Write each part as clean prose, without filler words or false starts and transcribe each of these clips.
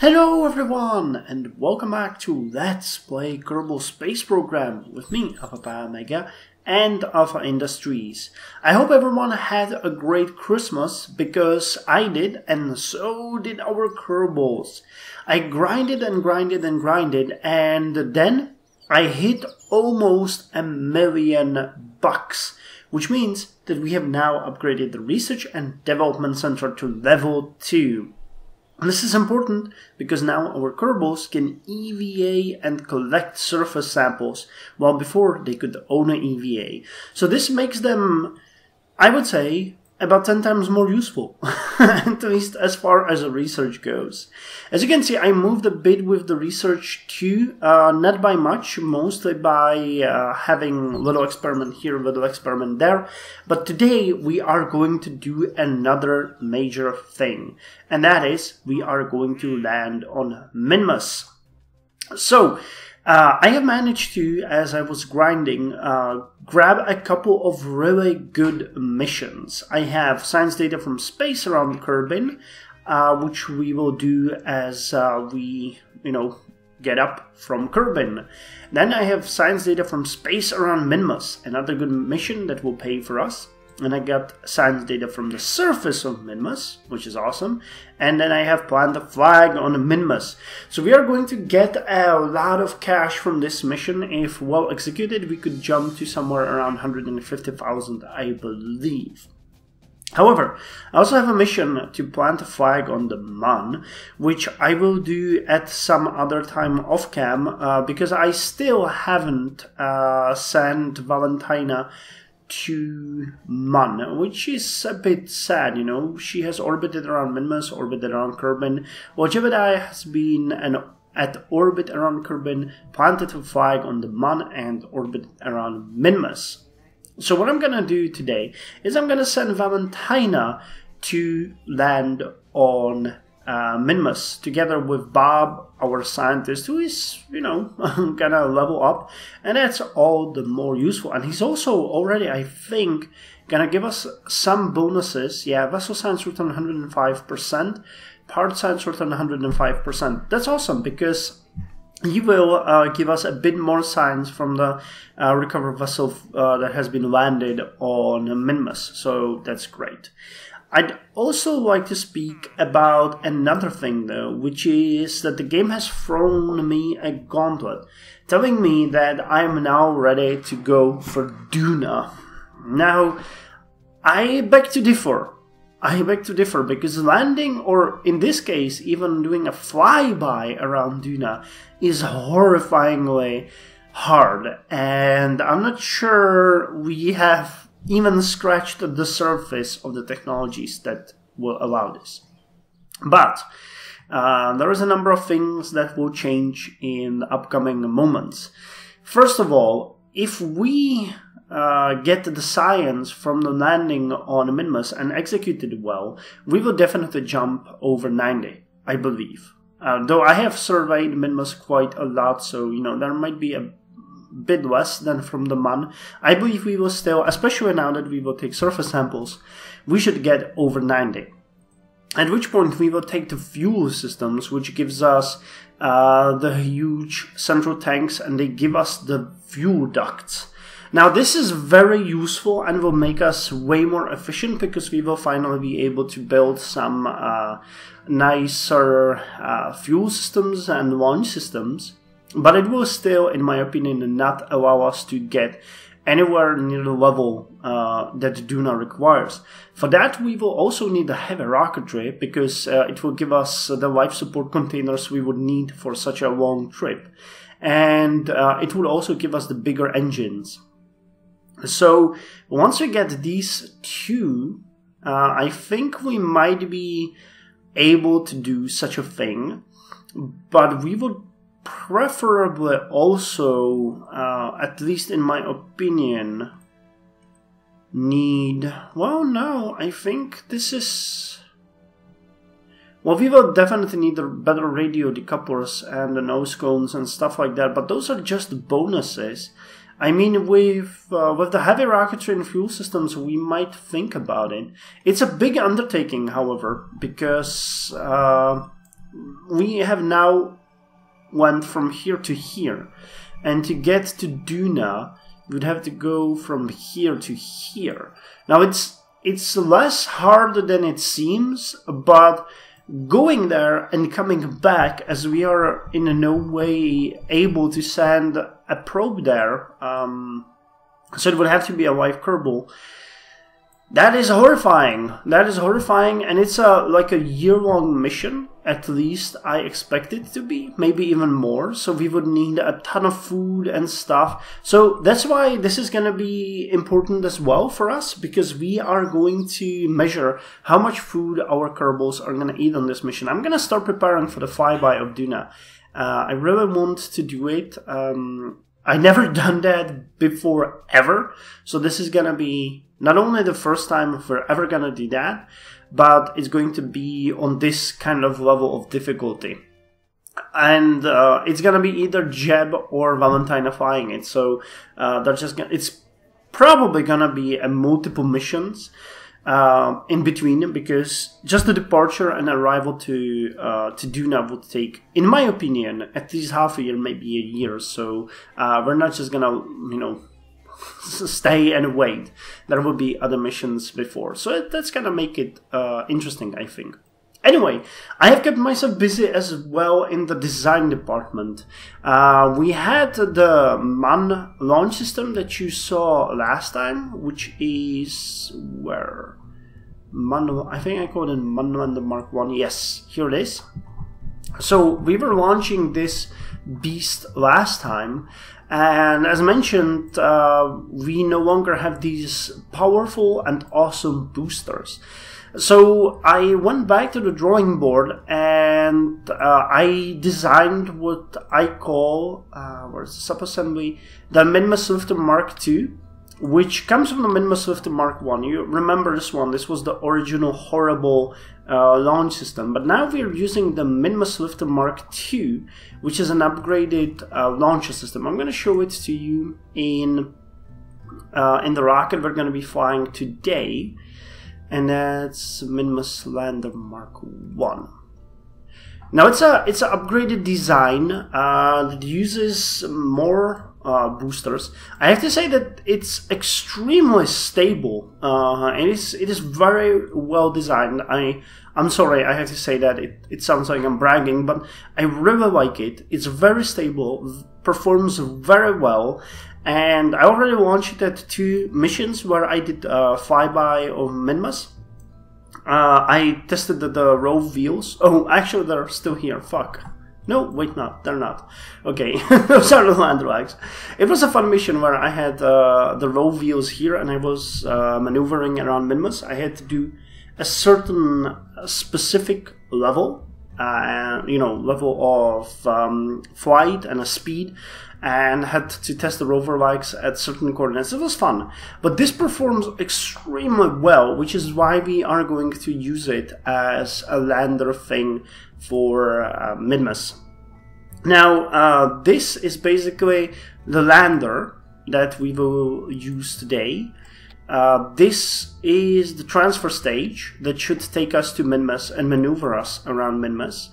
Hello everyone, and welcome back to Let's Play Kerbal Space Program with me, Alfapiomega, and Alpha Industries. I hope everyone had a great Christmas, because I did, and so did our Kerbals. I grinded and grinded and grinded, and then I hit almost $1 million, which means that we have now upgraded the Research and Development Center to level 2. And this is important because now our Kerbals can EVA and collect surface samples, while before they could own an EVA. So this makes them, I would say, about 10 times more useful, at least as far as the research goes. As you can see, I moved a bit with the research too, not by much, mostly by having a little experiment here, a little experiment there. But today we are going to do another major thing, and that is we are going to land on Minmus. So, I have managed to, as I was grinding, grab a couple of really good missions. I have science data from space around Kerbin, which we will do as we, get up from Kerbin. Then I have science data from space around Minmus, another good mission that will pay for us. And I got science data from the surface of Minmus, which is awesome. And then I have planted a flag on Minmus. So we are going to get a lot of cash from this mission. If well executed, we could jump to somewhere around 150,000, I believe. However, I also have a mission to plant a flag on the Mun, which I will do at some other time off cam, because I still haven't sent Valentina to Mun, which is a bit sad, She has orbited around Minmus, orbited around Kerbin, while Jebediah has been at orbit around Kerbin, planted a flag on the Mun, and orbited around Minmus. So what I'm gonna do today is I'm gonna send Valentina to land on Minmus, together with Bob, our scientist, who is, gonna level up, and that's all the more useful. And he's also already, I think, gonna give us some bonuses. Yeah, vessel science return 105%, part science return 105%. That's awesome, because he will give us a bit more science from the recovered vessel that has been landed on Minmus, so that's great. I'd also like to speak about another thing though, which is that the game has thrown me a gauntlet, telling me that I am now ready to go for Duna. Now, I beg to differ. Because landing, or in this case, even doing a flyby around Duna, is horrifyingly hard, and I'm not sure we have even scratched the surface of the technologies that will allow this. But there is a number of things that will change in the upcoming moments. First of all, if we get the science from the landing on Minmus and execute it well, we will definitely jump over 90, I believe. Though I have surveyed Minmus quite a lot, so there might be a bit less than from the Mun. I believe we will still, especially now that we will take surface samples, we should get over 90. At which point we will take the fuel systems, which gives us the huge central tanks, and they give us the fuel ducts. Now this is very useful and will make us way more efficient, because we will finally be able to build some nicer fuel systems and launch systems. But it will still, in my opinion, not allow us to get anywhere near the level that Duna requires. For that, we will also need a heavy rocketry, because it will give us the life support containers we would need for such a long trip. And it will also give us the bigger engines. So, once we get these two, I think we might be able to do such a thing, but we would preferably also, at least in my opinion, need... Well, no, I think this is... Well, we will definitely need better radio decouplers and the nose cones and stuff like that, but those are just bonuses. I mean, with the heavy rocketry and fuel systems, we might think about it. It's a big undertaking, however, because we have now went from here to here, and to get to Duna, you'd have to go from here to here. Now it's less hard than it seems, but going there and coming back, as we are in no way able to send a probe there, so it would have to be a live Kerbal. That is horrifying. That is horrifying, and it's like a year-long mission. At least I expect it to be, maybe even more. So we would need a ton of food and stuff. So that's why this is going to be important as well for us, because we are going to measure how much food our Kerbals are going to eat on this mission. I'm going to start preparing for the flyby of Duna. I really want to do it. I never done that before ever, so this is going to be not only the first time we're ever going to do that, but it's going to be on this kind of level of difficulty. And it's going to be either Jeb or Valentina flying it, so they're just it's probably going to be a multiple missions in between, because just the departure and arrival to Duna would take, in my opinion, at least half a year, maybe a year. So we're not just gonna, you know, stay and wait. There will be other missions before, so that's gonna make it interesting, I think. Anyway, I have kept myself busy as well in the design department. We had the Mun launch system that you saw last time, which is where? Mun, I think I called it Mun and the Mark 1. Yes, here it is. So we were launching this beast last time, and as mentioned, we no longer have these powerful and awesome boosters. So I went back to the drawing board and I designed what I call, where's the subassembly, the Minmus Mark II, which comes from the Minmus Mark 1. You remember this one, this was the original horrible launch system, but now we're using the Minmus Mark II, which is an upgraded launcher system. I'm going to show it to you in the rocket we're going to be flying today. And that's Minmus Lander Mark 1. Now it's an upgraded design that uses more boosters. I have to say that it's extremely stable. It is very well designed. I'm sorry, I have to say that it sounds like I'm bragging, but I really like it. It's very stable, performs very well. And I already launched it at 2 missions where I did flyby of Minmus. I tested the rove wheels. Oh, actually they're still here. Fuck. No, wait, not. They're not. Okay, those are the land rags. It was a fun mission where I had the rove wheels here and I was maneuvering around Minmus. I had to do a certain specific level. You know, level of flight and a speed, and had to test the rover likes at certain coordinates. It was fun, but this performs extremely well, which is why we are going to use it as a lander thing for Minmus. Now, this is basically the lander that we will use today. This is the transfer stage that should take us to Minmus and maneuver us around Minmus,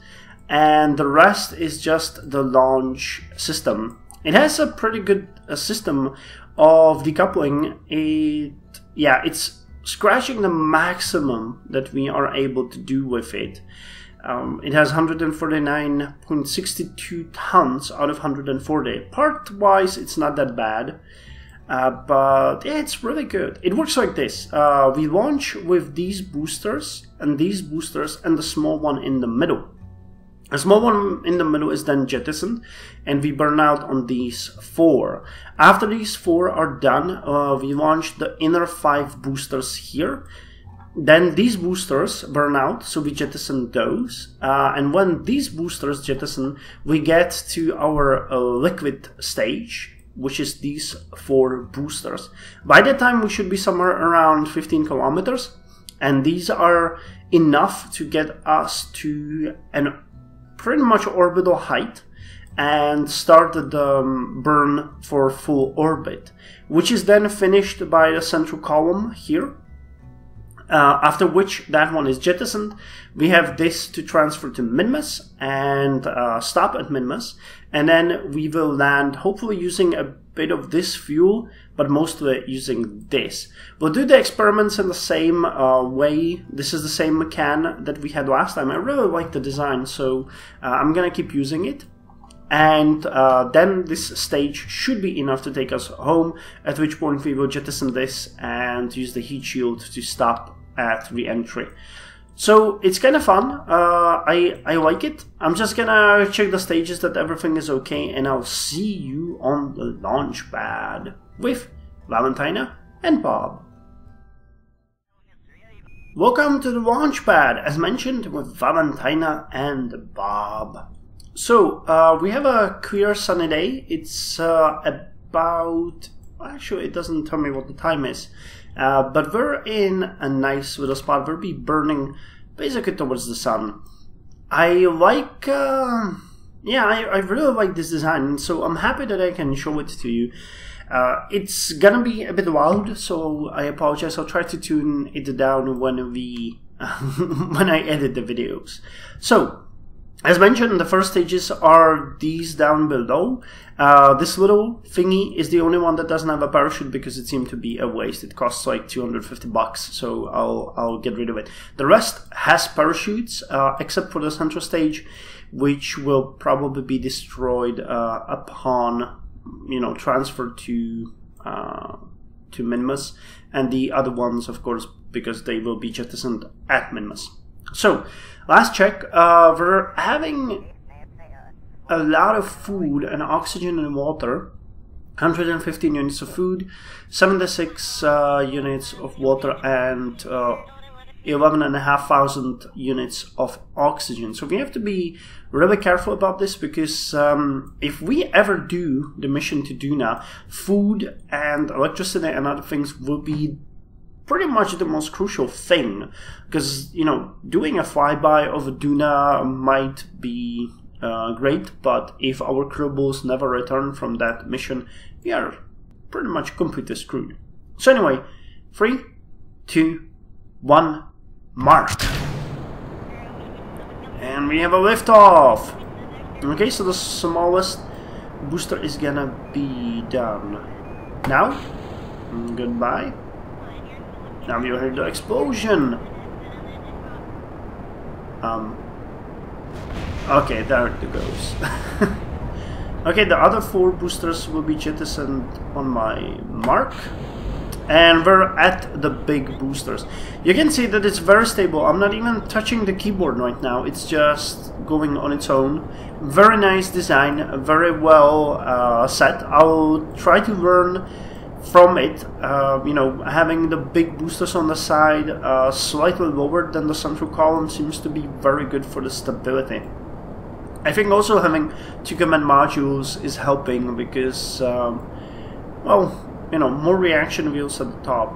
and the rest is just the launch system. It has a pretty good system of decoupling. It's scratching the maximum that we are able to do with it. It has 149.62 tons out of 140. Part-wise, it's not that bad. But yeah, it's really good. It works like this. We launch with these boosters, and the small one in the middle. The small one in the middle is then jettisoned, and we burn out on these 4. After these 4 are done, we launch the inner 5 boosters here. Then these boosters burn out, so we jettison those. And when these boosters jettison, we get to our liquid stage, which is these 4 boosters. By that time we should be somewhere around 15 kilometers, and these are enough to get us to an pretty much orbital height and start the burn for full orbit, which is then finished by the central column here. After which that one is jettisoned, we have this to transfer to Minmus and stop at Minmus, and then we will land hopefully using a bit of this fuel, but mostly using this. We'll do the experiments in the same way. This is the same can that we had last time. I really like the design, so I'm gonna keep using it. And then this stage should be enough to take us home, at which point we will jettison this and use the heat shield to stop at re-entry. So it's kind of fun. I like it. I'm just gonna check the stages that everything is okay, and I'll see you on the launch pad with Valentina and Bob. Welcome to the launch pad, as mentioned, with Valentina and Bob. So we have a clear sunny day. It's about, actually it doesn't tell me what the time is. But we're in a nice little spot. We'll be burning basically towards the sun. I like, yeah, I really like this design, so I'm happy that I can show it to you. It's gonna be a bit loud, so I apologize. I'll try to tune it down when we, when I edit the videos. So, as mentioned, the first stages are these down below. This little thingy is the only one that doesn't have a parachute because it seemed to be a waste. It costs like 250 bucks, so I'll get rid of it. The rest has parachutes, except for the central stage, which will probably be destroyed upon, you know, transfer to Minmus, and the other ones, of course, because they will be jettisoned at Minmus. So, last check, we're having a lot of food and oxygen and water. 115 units of food, 76 units of water, and 11,500 units of oxygen. So we have to be really careful about this, because if we ever do the mission to Duna, food and electricity and other things will be pretty much the most crucial thing, because, you know, doing a flyby of a Duna might be great, but if our Kerbals never return from that mission, we are pretty much completely screwed. So anyway, 3, 2, 1, mark! And we have a liftoff! Okay, so the smallest booster is gonna be done now. Goodbye. Now you heard the explosion. Okay, there it goes. Okay, the other 4 boosters will be jettisoned on my mark. And we're at the big boosters. You can see that it's very stable. I'm not even touching the keyboard right now. It's just going on its own. Very nice design, very well set. I'll try to learn from it, you know, having the big boosters on the side slightly lower than the central column seems to be very good for the stability. I think also having 2 command modules is helping because, well, you know, more reaction wheels at the top.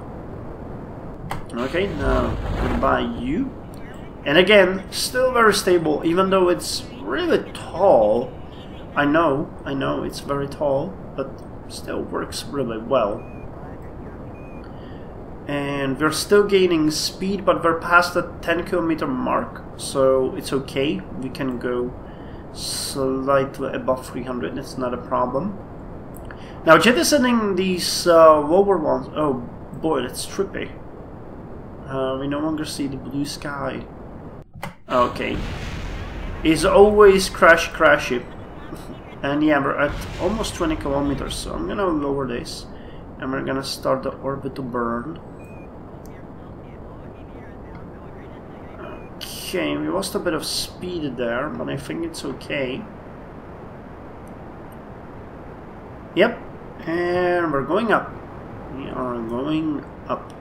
Okay, now goodbye you. And again, still very stable, even though it's really tall. I know, it's very tall, but still works really well. And we're still gaining speed, but we're past the 10-kilometer mark, so it's okay. We can go slightly above 300, it's not a problem. Now jettisoning these lower ones, oh boy, that's trippy. We no longer see the blue sky. Okay. It's always crashy. And yeah, we're at almost 20 kilometers, so I'm gonna lower this. And we're gonna start the orbital burn. Okay, we lost a bit of speed there, but I think it's okay. Yep, and we're going up. We are going up.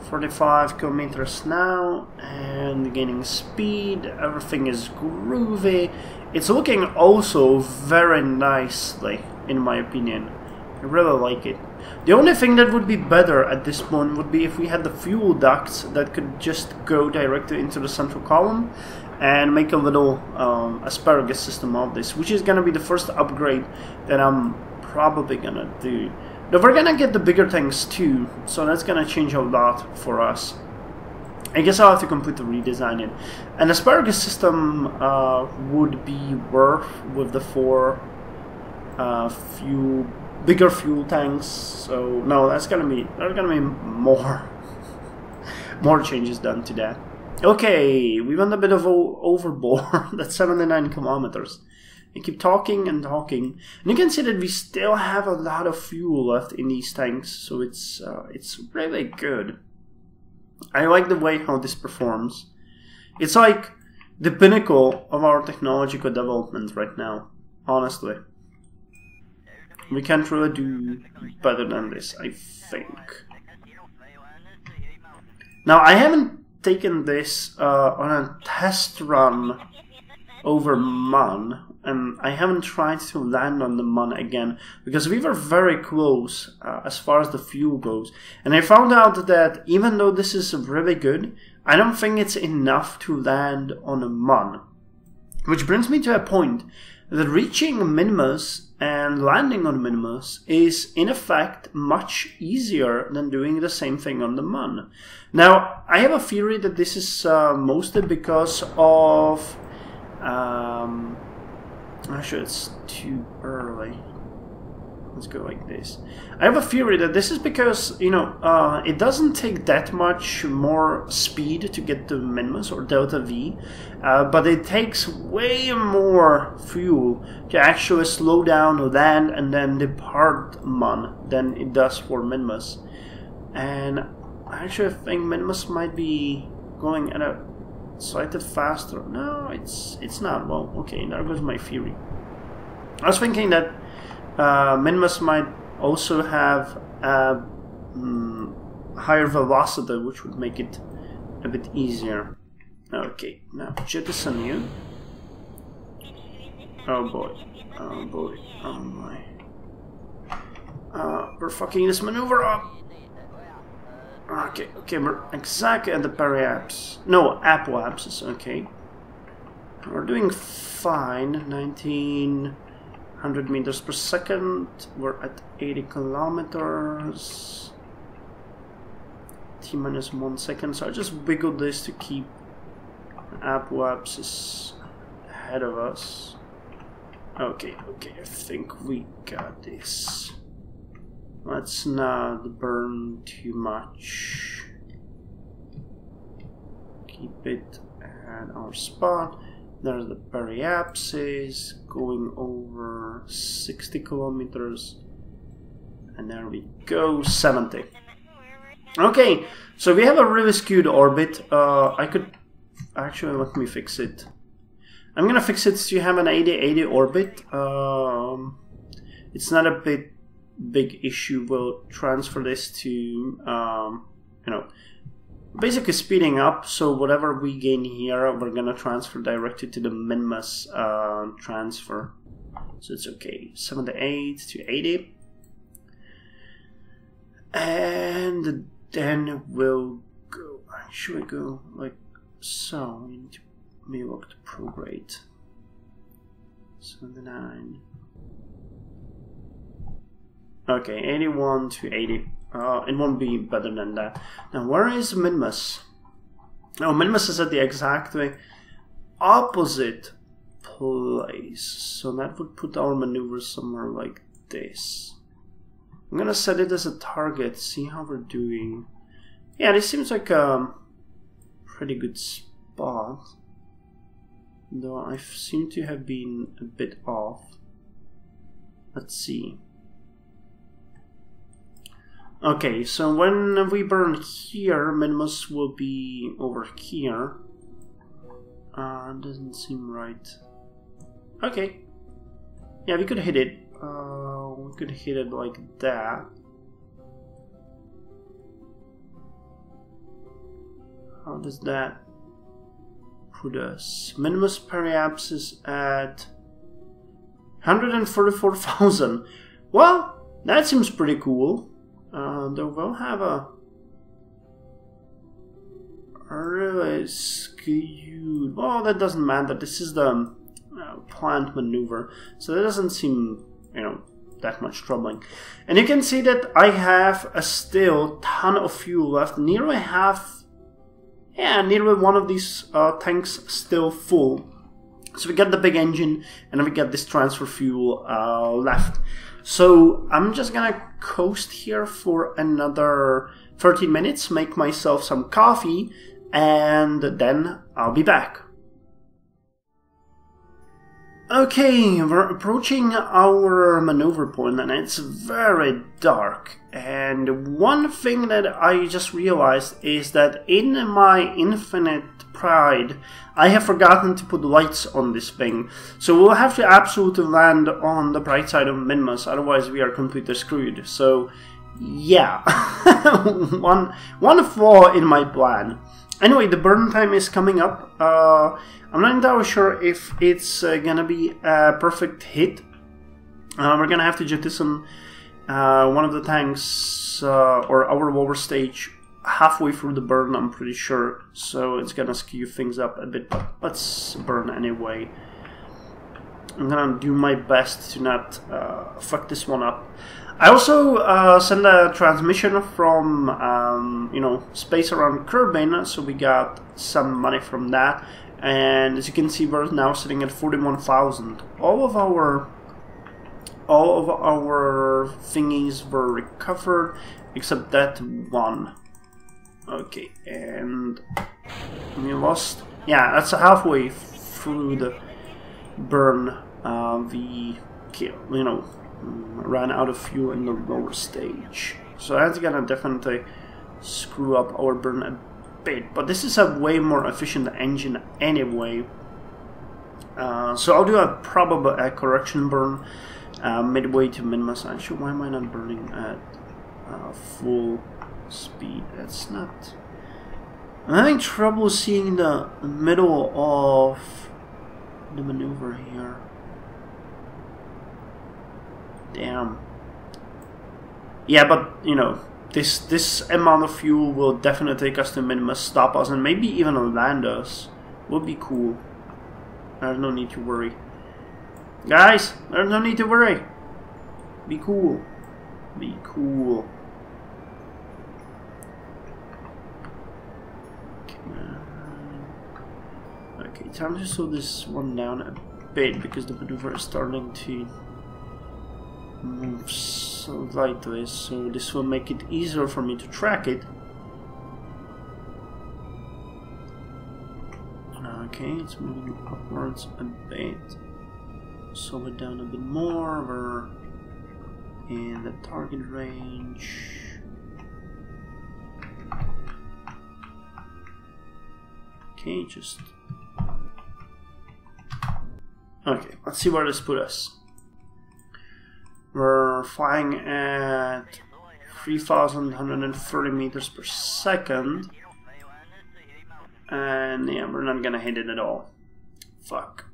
45 kilometers now, and gaining speed. Everything is groovy. It's looking also very nicely, in my opinion. I really like it. The only thing that would be better at this point would be if we had the fuel ducts that could just go directly into the central column and make a little asparagus system of this, which is going to be the first upgrade that I'm probably going to do. Now we're gonna get the bigger tanks too, so that's gonna change a lot for us. I guess I'll have to completely redesign it. An asparagus system would be worth with the 4 bigger fuel tanks. So no, there's gonna be more more changes done to that. Okay, we went a bit of overboard. That's 79 kilometers. I keep talking and talking, and you can see that we still have a lot of fuel left in these tanks, so it's really good. I like the way how this performs. It's like the pinnacle of our technological development right now, honestly. We can't really do better than this, I think. Now, I haven't taken this on a test run over Mun, and I haven't tried to land on the Mun again, because we were very close as far as the fuel goes. And I found out that even though this is really good, I don't think it's enough to land on a Mun. Which brings me to a point that reaching Minmus and landing on Minmus is in effect much easier than doing the same thing on the Mun. Now, I have a theory that this is mostly because of actually, it's too early. Let's go like this. I have a theory that this is because, you know, it doesn't take that much more speed to get to Minmus or Delta V, but it takes way more fuel to actually slow down, land, and then depart Mun than it does for Minmus. And I actually think Minmus might be going at a slightly faster. No, it's not. Well, okay, there goes my theory. I was thinking that Minmus might also have a higher velocity, which would make it a bit easier. Okay, now jettison you. Oh boy, oh boy, oh my. We're fucking this maneuver up. Okay, we're exactly at the periapse. No, apoapsis, okay. We're doing fine, 1900 meters per second. We're at 80 kilometers. T-minus 1 second, so I just wiggled this to keep apoapsis ahead of us. Okay, I think we got this. Let's not burn too much. Keep it at our spot. There's the periapsis going over 60 kilometers. And there we go, 70. Okay, so we have a really skewed orbit. I could actually, let me fix it. I'm gonna fix it so you have an 80-80 orbit. It's not a big issue. We'll transfer this to, you know, basically speeding up. So whatever we gain here, we're gonna transfer directly to the Minmus transfer. So it's okay. 78 to 80. And then we'll go, actually go like so. We need to maybe look to prograde. 79. Okay, 81 to 80. It won't be better than that. Now, where is Minmus? Oh, Minmus is at the exactly opposite place. So that would put our maneuver somewhere like this. I'm gonna set it as a target, see how we're doing. Yeah, this seems like a pretty good spot. Though I seem to have been a bit off. Let's see. Okay, so when we burn here, Minmus will be over here. Doesn't seem right. Okay. Yeah, we could hit it. We could hit it like that. How does that put us? Minmus periapsis at 144,000. Well, that seems pretty cool. Though we'll have a really skewed. Well, that doesn't matter. This is the planned maneuver, so that doesn't seem, you know, that much troubling. And you can see that I have a still ton of fuel left. Nearly half, yeah, nearly one of these tanks still full. So we got the big engine, and then we got this transfer fuel left. So I'm just gonna coast here for another 13 minutes, make myself some coffee, and then I'll be back. Okay, we're approaching our maneuver point, and it's very dark. And one thing that I just realized is that in my infinite pride, I have forgotten to put lights on this thing. So we'll have to absolutely land on the bright side of Minmus, otherwise we are completely screwed. So, yeah, one flaw in my plan. Anyway, the burn time is coming up. I'm not entirely sure if it's gonna be a perfect hit. We're gonna have to jettison one of the tanks or our lower stage halfway through the burn, I'm pretty sure. So it's gonna skew things up a bit, but let's burn anyway. I'm gonna do my best to not fuck this one up. I also sent a transmission from, you know, space around Kerbin, so we got some money from that. And as you can see, we're now sitting at 41,000. All of our thingies were recovered except that one. Okay, and we lost. Yeah, that's halfway through the burn. We, you know, ran out of fuel in the lower stage, so that's gonna definitely screw up our burn a bit. But this is a way more efficient engine anyway. So I'll do probably a correction burn midway to Minmus. Actually, why am I not burning at full speed? That's not. I'm having trouble seeing the middle of the maneuver here. Damn. Yeah, but you know, this amount of fuel will definitely take us to Minmus, stop us, and maybe even land us. Would be cool. There's no need to worry, guys. There's no need to worry. Be cool. Be cool. Okay, time to slow this one down a bit because the maneuver is starting to move slightly, so this will make it easier for me to track it. Okay, it's moving upwards a bit. Slow it down a bit more. We're in the target range. Okay, just... Okay, let's see where this put us. We're flying at 3,130 meters per second. And yeah, we're not gonna hit it at all. Fuck.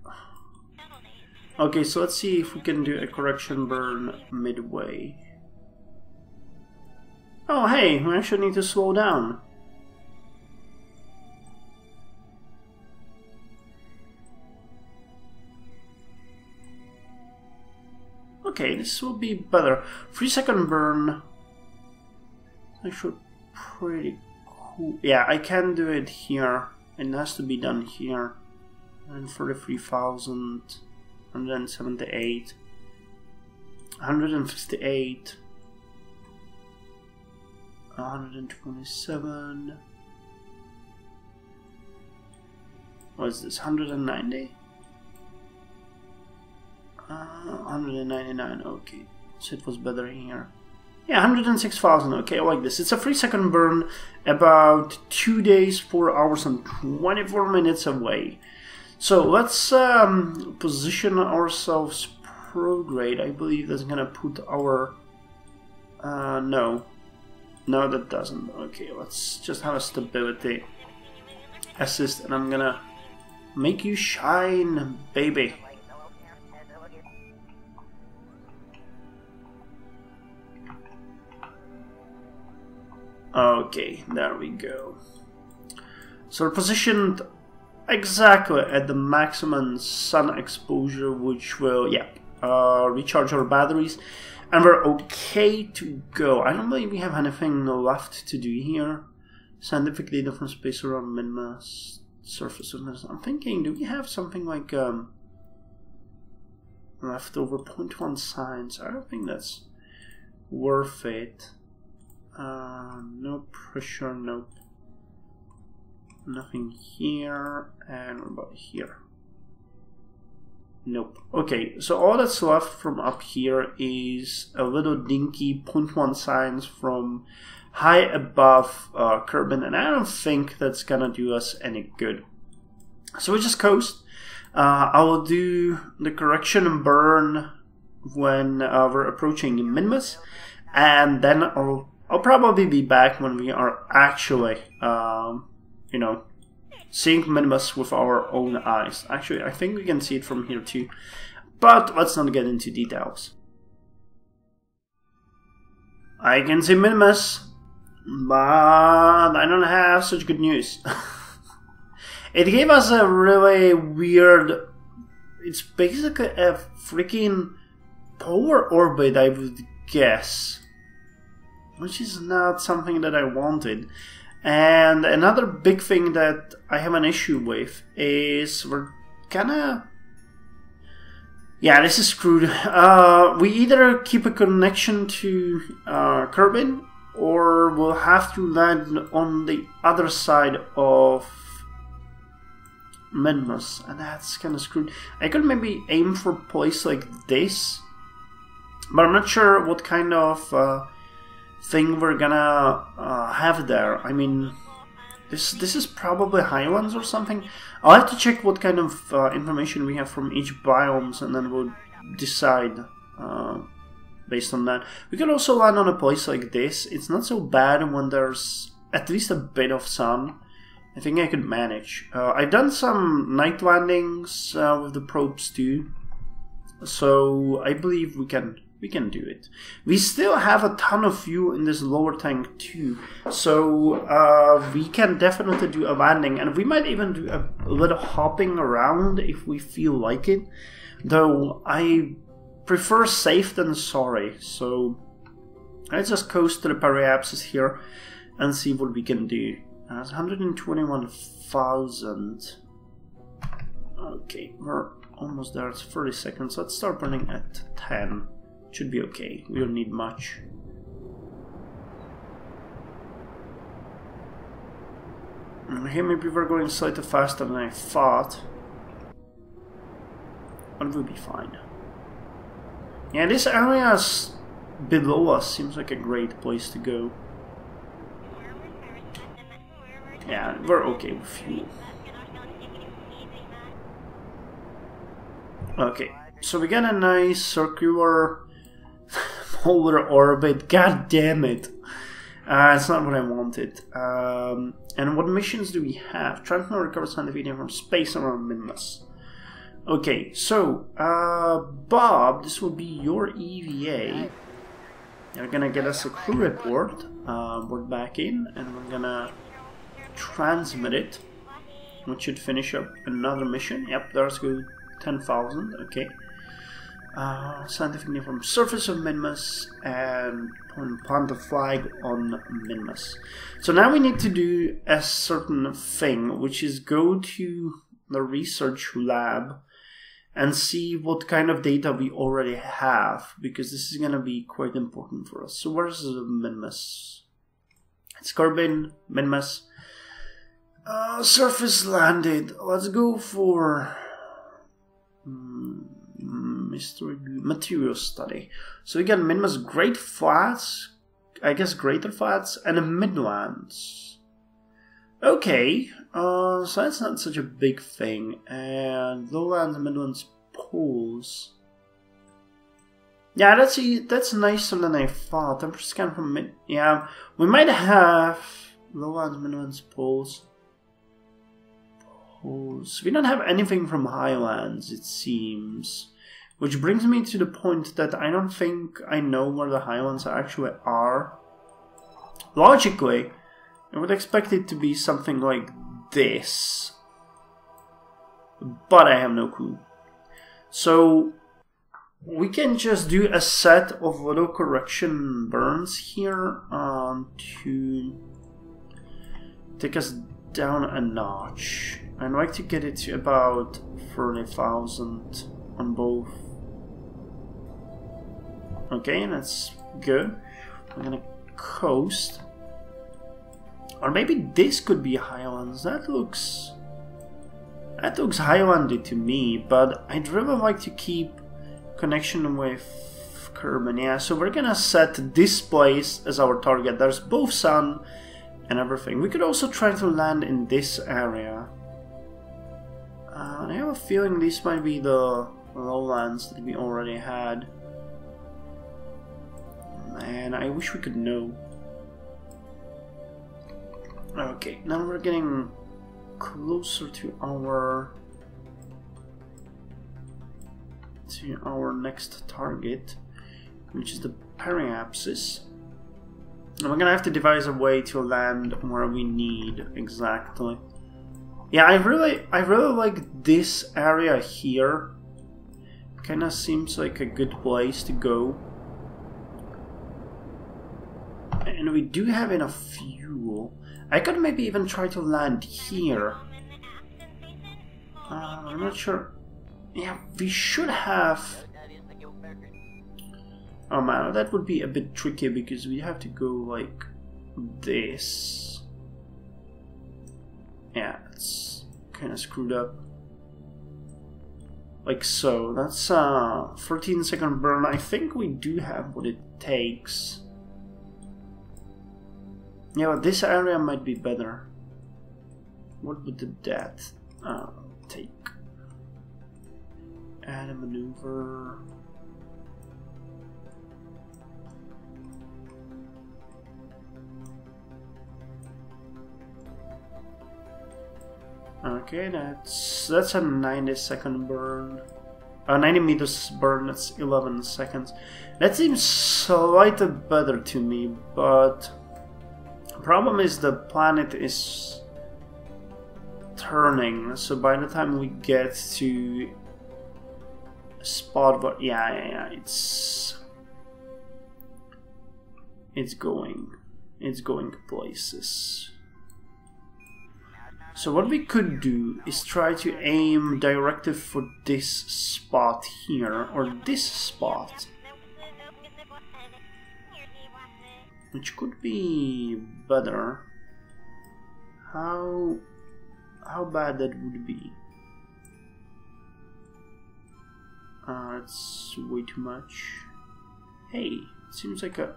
Okay, so let's see if we can do a correction burn midway. Oh hey, we actually need to slow down. Okay, this will be better. 3-second burn. Actually, pretty cool. Yeah, I can do it here. It has to be done here. And 33,000, 178, 158, 127. What is this? 190? 199, okay. So it was better here. Yeah, 106,000, okay, I like this. It's a 3-second burn, about 2 days, 4 hours, and 24 minutes away. So let's position ourselves prograde. I believe that's gonna put our... no, that doesn't. Okay, let's just have a stability assist, and I'm gonna make you shine, baby. Okay, there we go. So we're positioned exactly at the maximum sun exposure, which will, yeah, recharge our batteries. And we're okay to go. I don't believe we have anything left to do here. Scientific data from space around Minmus. Surface of Minmus. I'm thinking, do we have something like leftover 0.1 science? I don't think that's worth it. No pressure, nope. Nothing here. And what about here? Nope. Okay, so all that's left from up here is a little dinky 0.1 science from high above Kerbin, and I don't think that's gonna do us any good. So we just coast. I will do the correction and burn when we're approaching Minmus, and then I'll probably be back when we are actually, you know, seeing Minmus with our own eyes. Actually, I think we can see it from here too, but let's not get into details. I can see Minmus, but I don't have such good news. It gave us a really weird... It's basically a freaking polar orbit, I would guess, which is not something that I wanted. And another big thing that I have an issue with is we're kinda... Yeah, this is screwed. We either keep a connection to Kerbin, or we'll have to land on the other side of Minmus, and that's kinda screwed. I could maybe aim for a place like this, but I'm not sure what kind of thing we're gonna have there. I mean, this is probably highlands or something. I'll have to check what kind of information we have from each biomes, and then we'll decide based on that. We could also land on a place like this. It's not so bad when there's at least a bit of sun. I think I could manage. I've done some night landings with the probes too, so I believe we can do it. We still have a ton of fuel in this lower tank too, so we can definitely do a landing, and we might even do a little hopping around if we feel like it, though I prefer safe than sorry. So let's just coast to the periapsis here and see what we can do. That's 121,000. Okay, we're almost there. It's 30 seconds. Let's start running at 10. Should be okay. We don't need much. Here maybe we're going slightly faster than I thought, but we'll be fine. Yeah, this area below us seems like a great place to go. Yeah, we're okay with fuel. Okay, so we got a nice circular polar orbit. God damn it! It's not what I wanted. And what missions do we have? Transmit and recover scientific data from space around Minmus. Okay, so Bob, this will be your EVA. You're gonna get us a crew report. We're back in, and we're gonna transmit it, which should finish up another mission. Yep, there's good. 10,000. Okay. Scientific data from surface of Minmus, and plant a flag on Minmus. So now we need to do a certain thing, which is go to the research lab and see what kind of data we already have, because this is going to be quite important for us. So where's Minmus? It's Kerbin, Minmus. Surface landed. Let's go for material study. So we got Minmus Great Flats, I guess Greater Flats, and a Midlands. Okay, so that's not such a big thing. And Lowlands and Midlands poles. Yeah, that's nicer than I thought. I'm just kind of from yeah, we might have Lowlands, Midlands poles. We don't have anything from Highlands, it seems. Which brings me to the point that I don't think I know where the Highlands actually are. Logically, I would expect it to be something like this. But I have no clue. So, we can just do a set of auto correction burns here to take us down a notch. I'd like to get it to about 30,000 on both. Okay, that's good. I'm gonna coast. Or maybe this could be Highlands. That looks Highlandy to me, but I'd really like to keep connection with Kerbin. Yeah, so we're gonna set this place as our target. There's both sun and everything. We could also try to land in this area. I have a feeling this might be the lowlands that we already had. Man, I wish we could know. Okay, now we're getting closer to our next target, which is the periapsis. And we're gonna have to devise a way to land where we need exactly. Yeah, I really like this area here. Kinda seems like a good place to go. And we do have enough fuel. I could maybe even try to land here. I'm not sure. Yeah, we should have... Oh man, that would be a bit tricky because we have to go like this. Yeah, it's kind of screwed up. Like so. That's a 13-second burn. I think we do have what it takes. Yeah, but this area might be better. What would that take? Add a maneuver. Okay, that's a 90-second burn. 90 meters burn, that's 11 seconds. That seems slightly better to me, but the problem is the planet is turning, so by the time we get to a spot, but yeah, it's going places. So what we could do is try to aim directly for this spot here, or this spot, which could be better. How bad that would be? It's way too much. Hey, it seems like a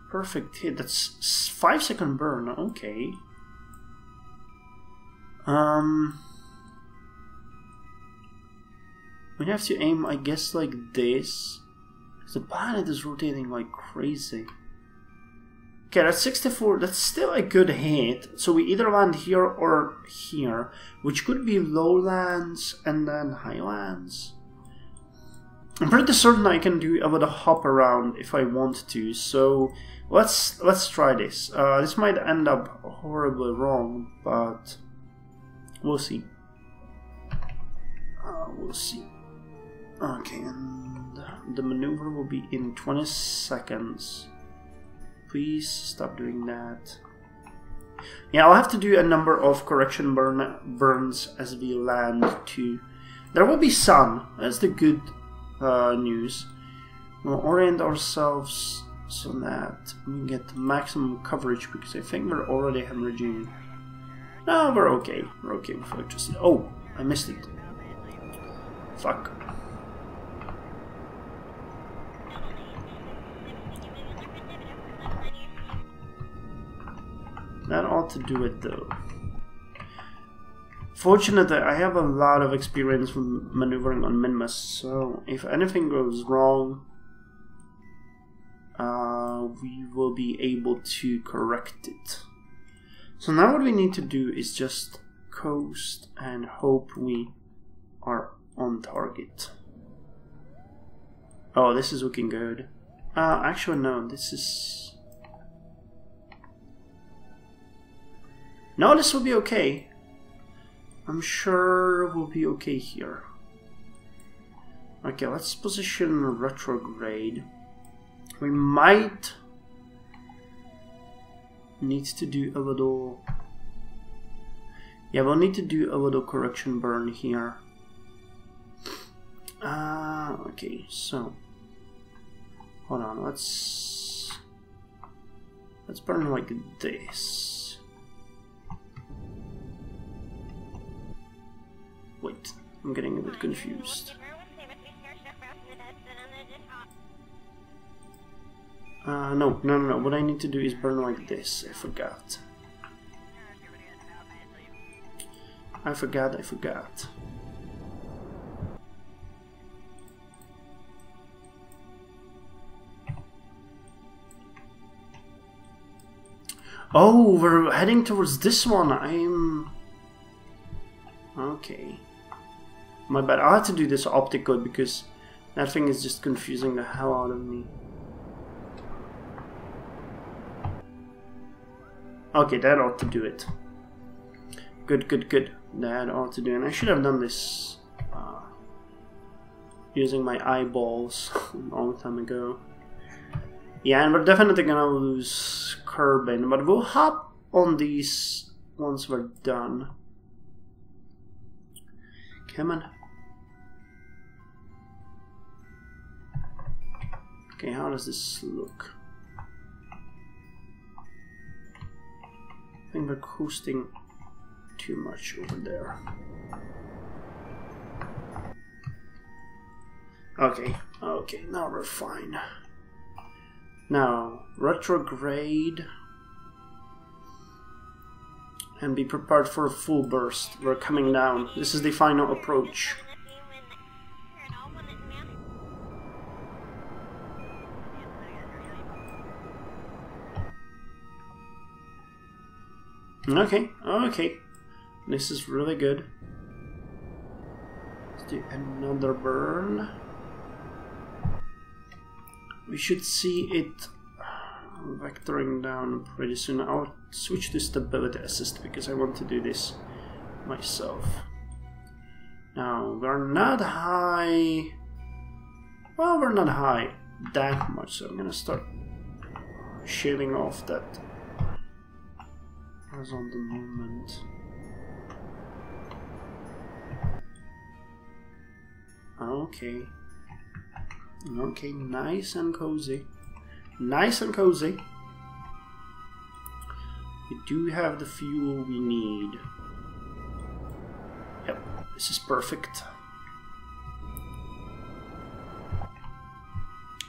perfect hit. That's 5-second burn. Okay. We have to aim, I guess, like this. The planet is rotating like crazy. Okay, that's 64. That's still a good hit. So we either land here or here, which could be lowlands and then highlands. I'm pretty certain I can do a little hop around if I want to. So let's try this. This might end up horribly wrong, but we'll see. We'll see. Okay, and the maneuver will be in 20 seconds. Please stop doing that. Yeah, I'll have to do a number of correction burns as we land too. There will be sun. That's the good news. We'll orient ourselves so that we get maximum coverage because I think we're already hemorrhaging. No, we're okay. We're okay with electricity. Oh, I missed it. Fuck. That ought to do it though. Fortunately, I have a lot of experience with maneuvering on Minmus, so if anything goes wrong, we will be able to correct it. So now what we need to do is just coast and hope we are on target. Oh, this is looking good. Actually no, this is... No, this will be okay. I'm sure we'll be okay here. Okay, let's position retrograde. We might need to do a little... Yeah, we'll need to do a little correction burn here. Okay, so... Hold on, let's burn like this. Wait, I'm getting a bit confused. No. What I need to do is burn like this. I forgot. Oh, we're heading towards this one. Okay. My bad. I had to do this optic code because that thing is just confusing the hell out of me. Okay, that ought to do it. Good. That ought to do it. And I should have done this using my eyeballs a long time ago. Yeah, and we're definitely gonna lose Kerbin, but we'll hop on these once we're done. Come on. Okay, how does this look? I think we're coasting too much over there. Okay, now we're fine. Now, retrograde. And be prepared for a full burst. We're coming down. This is the final approach. Okay. This is really good. Let's do another burn. We should see it vectoring down pretty soon. I'll switch to stability assist because I want to do this myself. Now, we're not high. Well, we're not high that much, so I'm gonna start shaving off that horizontal movement. Okay, nice and cozy. We do have the fuel we need. Yep, this is perfect.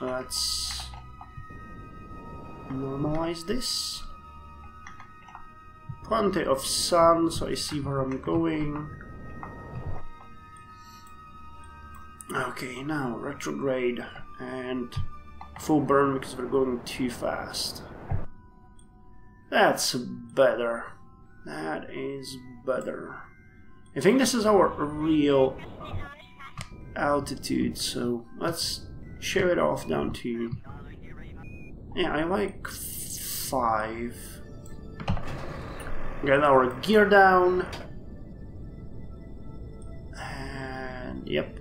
Let's normalize this. Plenty of sun, so I see where I'm going. Okay, now retrograde and full burn because we're going too fast. That's better. That is better. I think this is our real altitude, so let's shave it off down to... Yeah, I like 5. Get our gear down. And yep.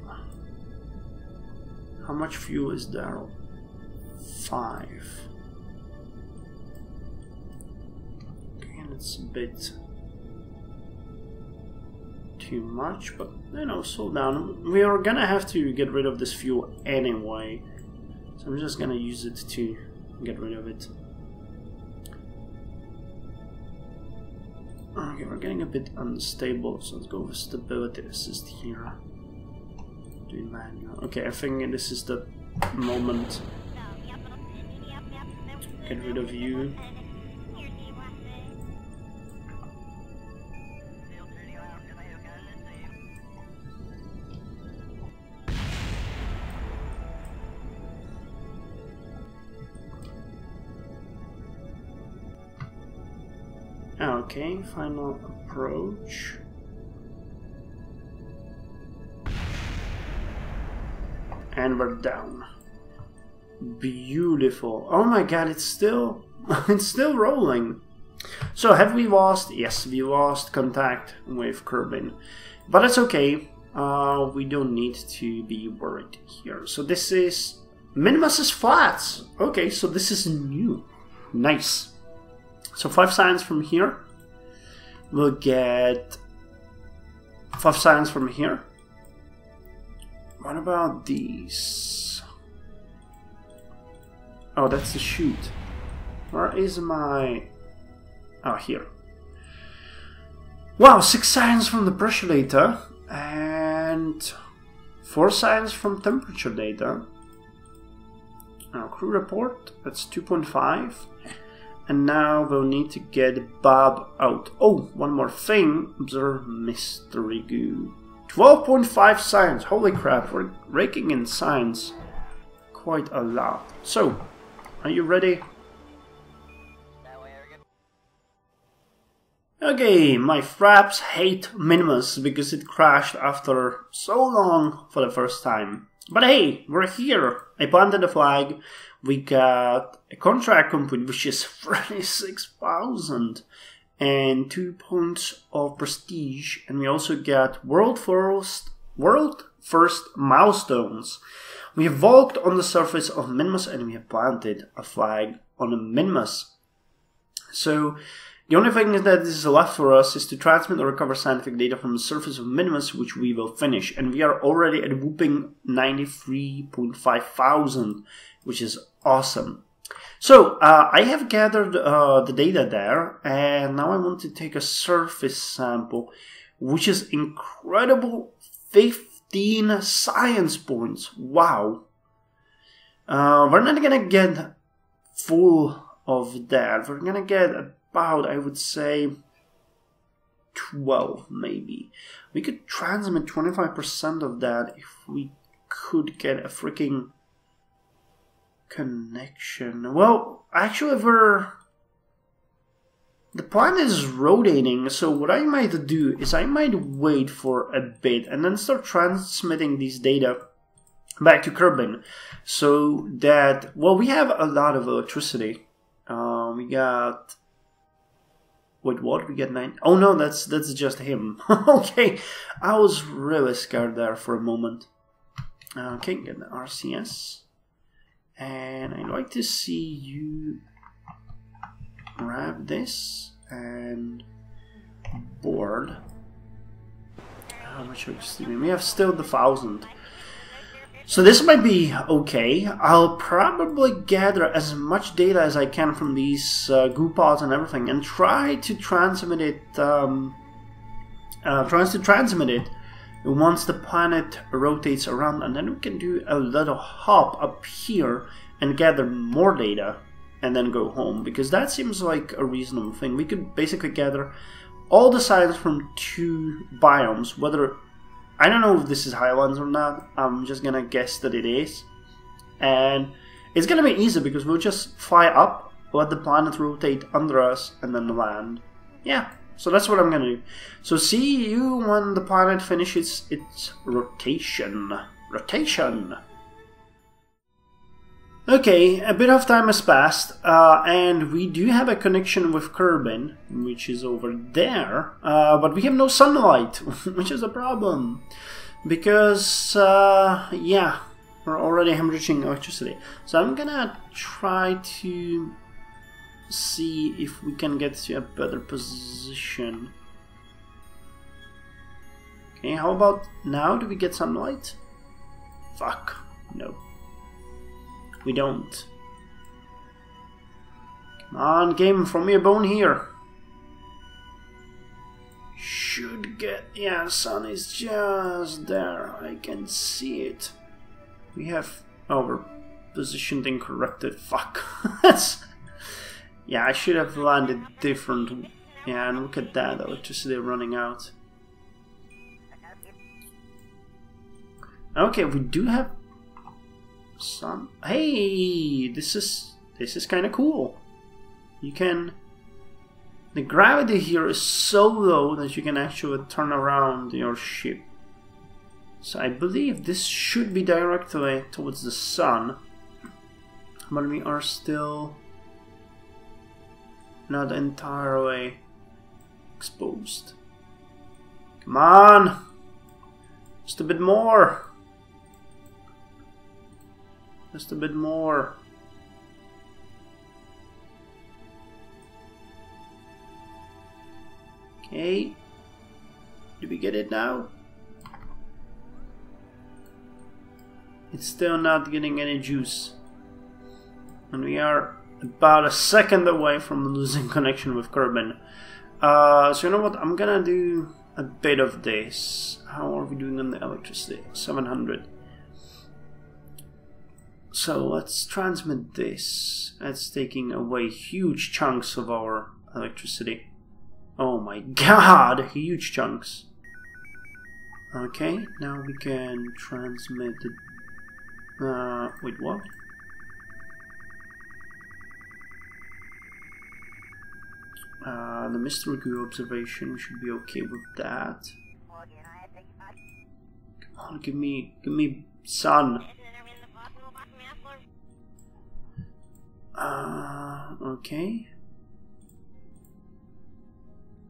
How much fuel is there? 5. Okay, and it's a bit too much, but you know, slow down. We are gonna have to get rid of this fuel anyway, so I'm just gonna use it to get rid of it. Okay, we're getting a bit unstable, so let's go with stability assist here. Do manual. Okay, I think this is the moment. Get rid of you. Okay, final approach. And we're down. Beautiful. Oh my god, it's still it's still rolling. So have we lost? Yes, we lost contact with Kerbin. But it's okay. we don't need to be worried here. So this is Minmus's flats. Okay, so this is new. Nice. So 5 science from here. We'll get 5 science from here. What about these? Oh, that's the chute. Where is my... Oh, here. Wow, 6 science from the pressure data. And 4 science from temperature data. Now, crew report, that's 2.5. And now we'll need to get Bob out. Oh, one more thing. Observe mystery goo. 12.5 science. Holy crap, we're raking in science quite a lot. So, are you ready? Okay, my fraps hate Minmus because it crashed after so long for the first time. But hey, we're here. I planted a flag. We got a contract complete, which is 36,000 and 2 points of prestige. And we also got world first milestones. We have walked on the surface of Minmus and we have planted a flag on a Minmus. So the only thing that is left for us is to transmit or recover scientific data from the surface of Minmus, which we will finish. And we are already at a whooping 93.5 thousand, which is awesome. So, I have gathered the data there, and now I want to take a surface sample, which is incredible 15 science points. Wow. We're not gonna get full of that. We're gonna get about, I would say, 12 maybe. We could transmit 25% of that if we could get a freaking connection. Well, actually the planet is rotating, so what I might do is I might wait for a bit and then start transmitting these data back to Kerbin, so that, well, we have a lot of electricity. We got... Wait, what? We get 9... Oh no, that's just him. Okay, I was really scared there for a moment. Okay, get the RCS. And I'd like to see you grab this and board. How much are we stealing? We have still the 1,000. So this might be okay. I'll probably gather as much data as I can from these goo pods and everything, and try to transmit it. Once the planet rotates around, and then we can do a little hop up here and gather more data and then go home, because that seems like a reasonable thing. We could basically gather all the science from 2 biomes, whether... I don't know if this is Highlands or not. I'm just gonna guess that it is. And it's gonna be easy because we'll just fly up, let the planet rotate under us, and then land. Yeah, so that's what I'm gonna do. So see you when the planet finishes its rotation. Okay, a bit of time has passed, and we do have a connection with Kerbin, which is over there, but we have no sunlight, which is a problem, because, yeah, we're already hemorrhaging electricity. So I'm gonna try to see if we can get to a better position. Okay, how about now? Do we get sunlight? Fuck, no. We don't. Come on, game, throw me a bone here. Should get... Yeah, the sun is just there. I can see it. We have... Oh, we're positioned incorrectly. Fuck. Yeah, I should have landed different. Yeah, and look at that, electricity running out. Okay, we do have... Some... Hey, this is kind of cool. You can... The gravity here is so low that you can actually turn around your ship. So I believe this should be directly towards the sun. But we are still not entirely exposed. Come on! Just a bit more. Just a bit more. Okay. Do we get it now? It's still not getting any juice. And we are about a second away from losing connection with Kerbin. So you know what? I'm gonna do a bit of this. How are we doing on the electricity? 700. So let's transmit this. That's taking away huge chunks of our electricity. Oh my god, huge chunks. Okay, now we can transmit the... wait, what? The mystery goo observation, we should be okay with that. Come on, give me sun. Okay.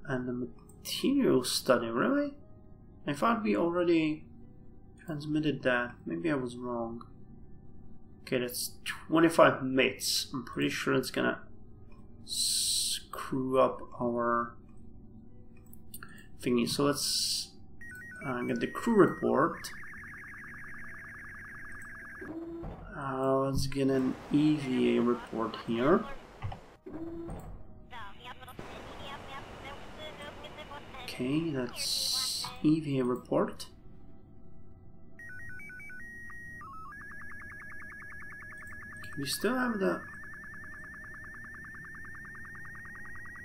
And the material study, really? I thought we already transmitted that. Maybe I was wrong. Okay, that's 25 MITs. I'm pretty sure it's gonna screw up our thingy. So let's get the crew report. Let's get an EVA report here. Okay, that's EVA report. We still have the...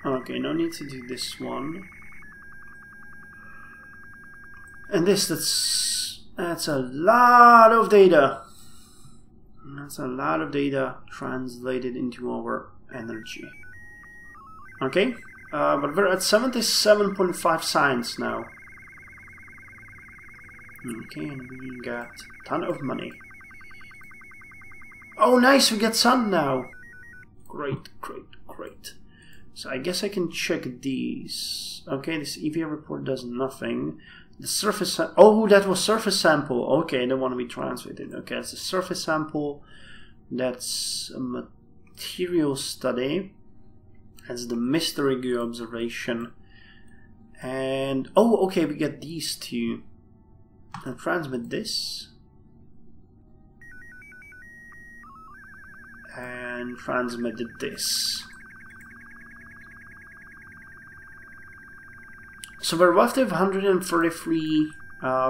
Okay, no need to do this one. And that's a lot of data. That's a lot of data translated into our energy. Okay, but we're at 77.5 science now. Okay, and we got a ton of money. Oh nice, we get sun now. Great, great, great. So I guess I can check these. Okay, this EVA report does nothing. The surface... Oh, that was surface sample. Okay, the one we transmitted. Okay, that's a surface sample. That's a material study. That's the mystery goo observation. And... oh, okay, we get these two. I'll transmit this. And transmitted this. So we're left with 133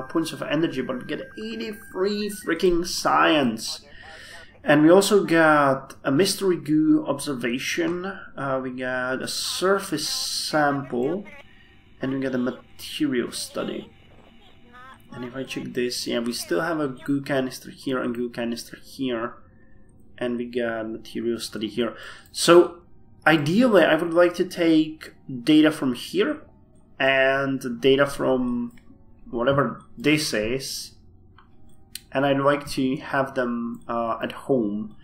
points of energy, but we get 83 freaking science. And we also got a mystery goo observation, we got a surface sample, and we got a material study. And if I check this, yeah, we still have a goo canister here and goo canister here. And we got material study here. So ideally I would like to take data from here and data from whatever this is, and I'd like to have them at home.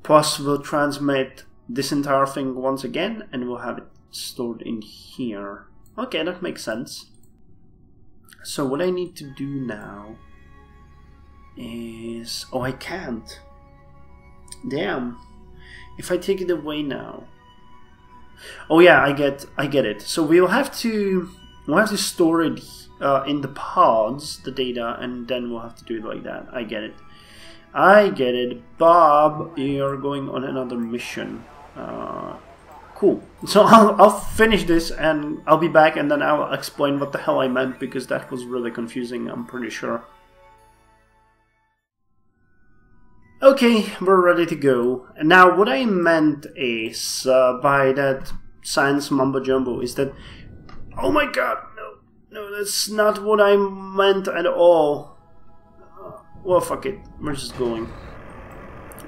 Plus we'll transmit this entire thing once again and we'll have it stored in here. Okay, that makes sense. So what I need to do now is... oh, I can't. Damn. If I take it away now... oh yeah, I get it. So we'll have to store it in the pods, the data, and then we'll have to do it like that. I get it. I get it. Bob, you're going on another mission. Cool. So I'll finish this and I'll be back, and then I'll explain what the hell I meant, because that was really confusing, I'm pretty sure. Okay, we're ready to go. And now what I meant is, by that science mumbo jumbo, is that... oh my god, no, that's not what I meant at all. Well, fuck it, we're just going.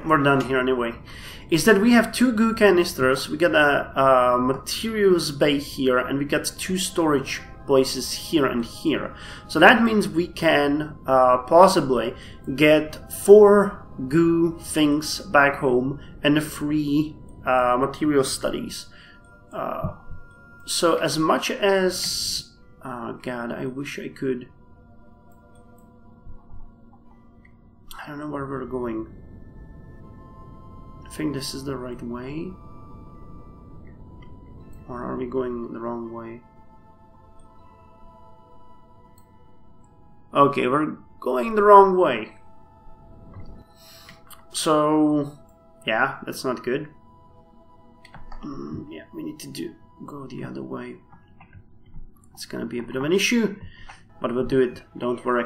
We're done here anyway. Is that we have two goo canisters, we got a materials bay here, and we got two storage places here and here. So that means we can possibly get 4 goo things back home and 3 material studies. So as much as... god, I wish I could I don't know where we're going. I think this is the right way. Or are we going the wrong way? Okay, we're going the wrong way. So, yeah, that's not good. Yeah, we need to go the other way. It's gonna be a bit of an issue, but we'll do it, don't worry.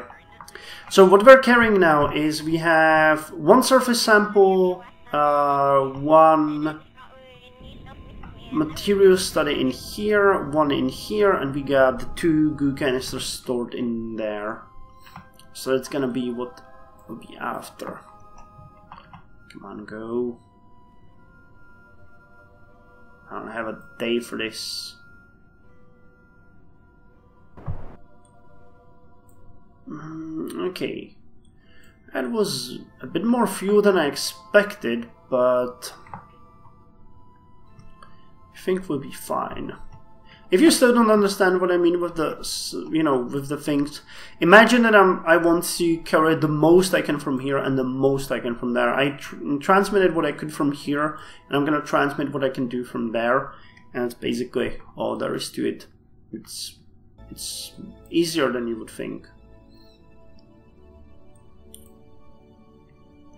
So what we're carrying now is we have one surface sample, one material study in here, one in here, and we got the 2 goo canisters stored in there. So it's gonna be what we'll be after. Come on, go. I don't have a day for this. Okay. That was a bit more fuel than I expected, but I think we'll be fine. If you still don't understand what I mean with the, with the things, imagine that I want to carry the most I can from here and the most I can from there. I transmitted what I could from here, and I'm gonna transmit what I can do from there, and that's basically all there is to it. It's easier than you would think.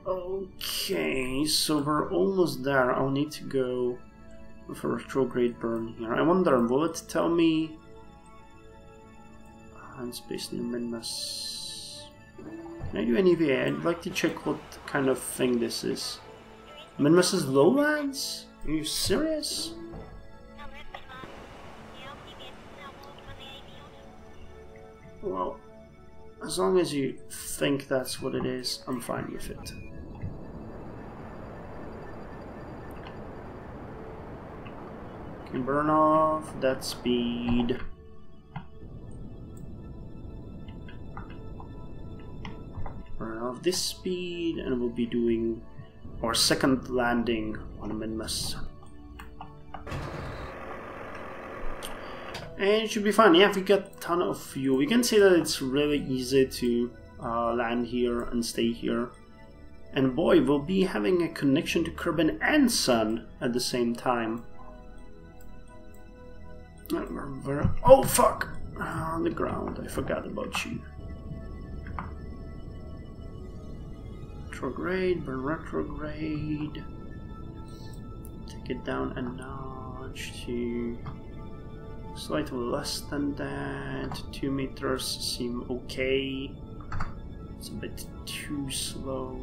Okay, so we're almost there. I'll need to go with a retrograde burn here. I wonder, will it tell me in space near Minmus? Can I do an EVA? I'd like to check what kind of thing this is. Minmus's lowlands? Are you serious? Well, as long as you think that's what it is, I'm fine with it. Can burn off that speed. Burn off this speed, and we'll be doing our second landing on Minmus. And it should be fun. Yeah, we got a ton of fuel. We can say that it's really easy to land here and stay here. And boy, we'll be having a connection to Kerbin and Sun at the same time. Oh fuck! On the ground, I forgot about you. Retrograde, burn retrograde. Take it down a notch to slightly less than that. 2 meters seem okay. It's a bit too slow.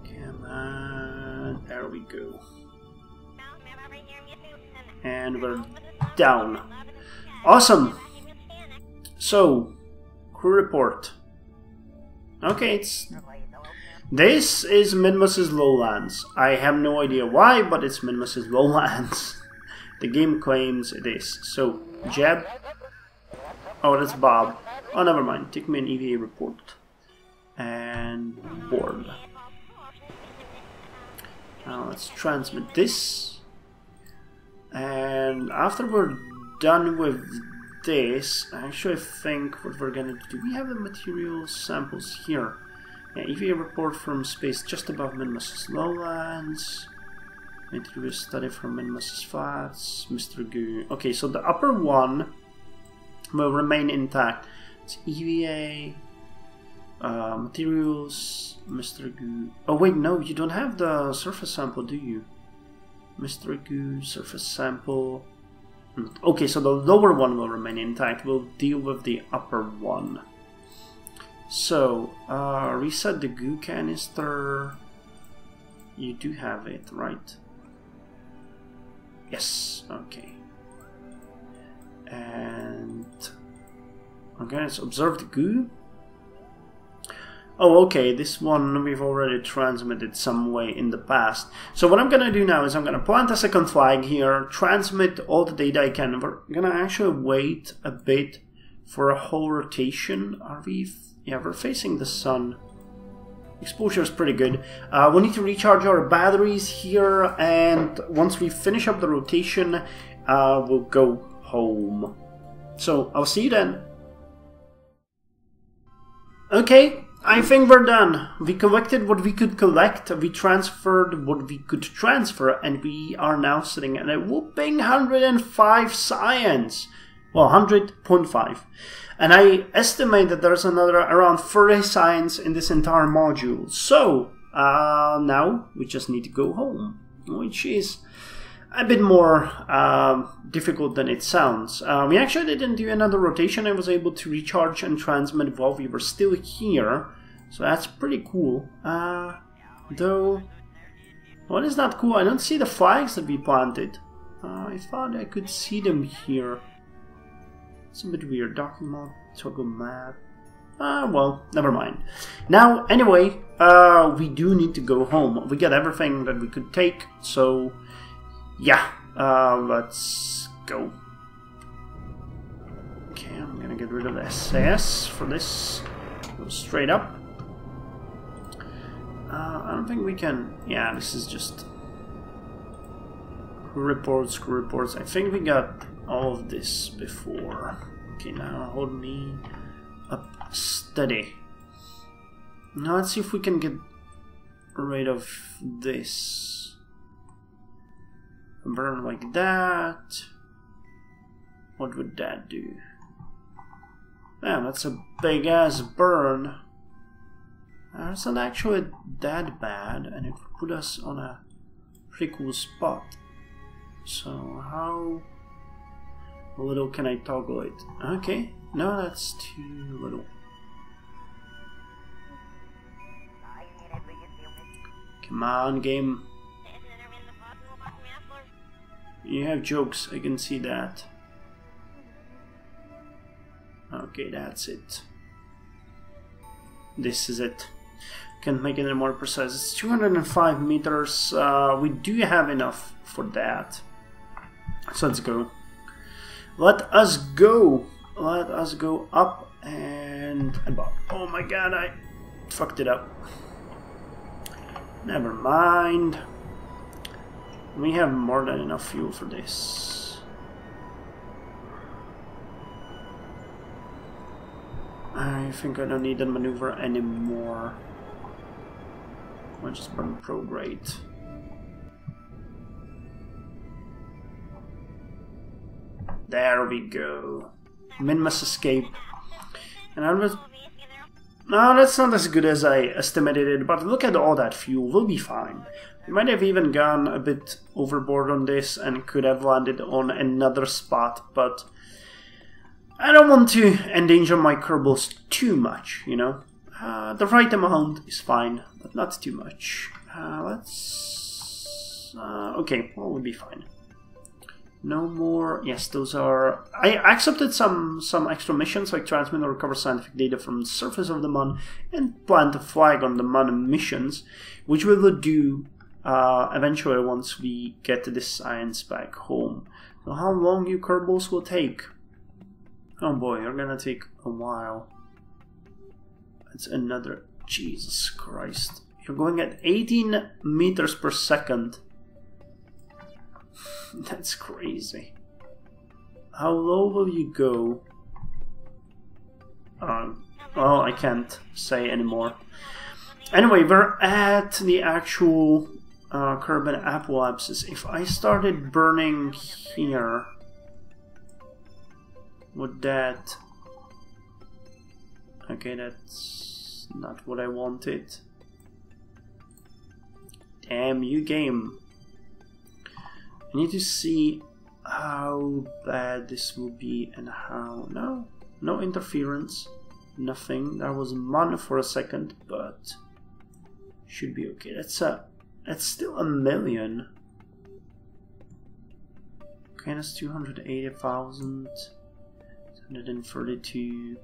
Come on, there we go. And we're down. Awesome! So, crew report. Okay, this is Minmus's lowlands. I have no idea why, but it's Minmus's lowlands. The game claims it is. So, Jeb. Oh, that's Bob. Oh, never mind. Take me an EVA report. And board. Now let's transmit this. And after we're done with this, I actually think what we're gonna do, we have the material samples here. Yeah, EVA report from space just above Minmus's lowlands. Material study from Minmus's flats, Mr. Goo. Okay, so the upper one will remain intact. It's EVA, materials, Mr. Goo. Oh wait, no, you don't have the surface sample, do you? Mr. Goo, surface sample. Okay, so the lower one will remain intact. We'll deal with the upper one. So, reset the goo canister. You do have it, right? Yes, okay. And okay, let's observe the goo. Oh, okay, this one we've already transmitted some way in the past. So what I'm gonna do now is I'm gonna plant a second flag here, transmit all the data I can. We're gonna actually wait a bit for a whole rotation. Are we? Yeah, we're facing the sun. Exposure is pretty good. We need to recharge our batteries here, and once we finish up the rotation, we'll go home. So I'll see you then. Okay, I think we're done. We collected what we could collect, we transferred what we could transfer, and we are now sitting at a whooping 105 science. Well, 100.5. And I estimate that there's another around 30 science in this entire module. So, now we just need to go home, which is a bit more difficult than it sounds. We actually didn't do another rotation. I was able to recharge and transmit while we were still here. So that's pretty cool. Though, what is not cool? I don't see the flags that we planted. I thought I could see them here. It's a bit weird. Document, toggle map. Well, never mind. Now, anyway, we do need to go home. We got everything that we could take, so yeah, let's go. Okay, I'm gonna get rid of the SAS for this. Go straight up. I don't think we can. Yeah, this is just crew reports. I think we got all of this before. Okay, now hold me up steady. Now let's see if we can get rid of this. Burn like that. What would that do? Man, that's a big ass burn. It's not actually that bad, and it would put us on a pretty cool spot. So how little can I toggle it? Okay, no, that's too little. Come on, game. You have jokes, I can see that. Okay, that's it. This is it. Can't make it any more precise. It's 205 meters. We do have enough for that. So let's go. Let us go. Let us go up and about. Oh my god, I fucked it up. Never mind. We have more than enough fuel for this. I think I don't need that maneuver anymore. I'll just burn prograde. There we go. Minmus escape. And I was... No, that's not as good as I estimated it, but look at all that fuel, we'll be fine. We might have even gone a bit overboard on this and could have landed on another spot, but I don't want to endanger my Kerbals too much, you know. The right amount is fine, but not too much. Okay, well, we'll be fine. No more. Yes, those are. I accepted some extra missions, like transmit or recover scientific data from the surface of the Mun and plant a flag on the Mun missions, which we will do eventually once we get this science back home. So how long you Kerbals will take? Oh boy, you're gonna take a while. It's another. Jesus Christ! You're going at 18 meters per second. That's crazy. How low will you go? Well, I can't say anymore. Anyway, we're at the actual Kerbin apoapsis. If I started burning here, would that... Okay, that's not what I wanted. Damn you, game. I need to see how bad this will be and how... No interference. Nothing. That was Mun for a second, but should be okay. That's still 1 million. Okay, that's 280,000. 132.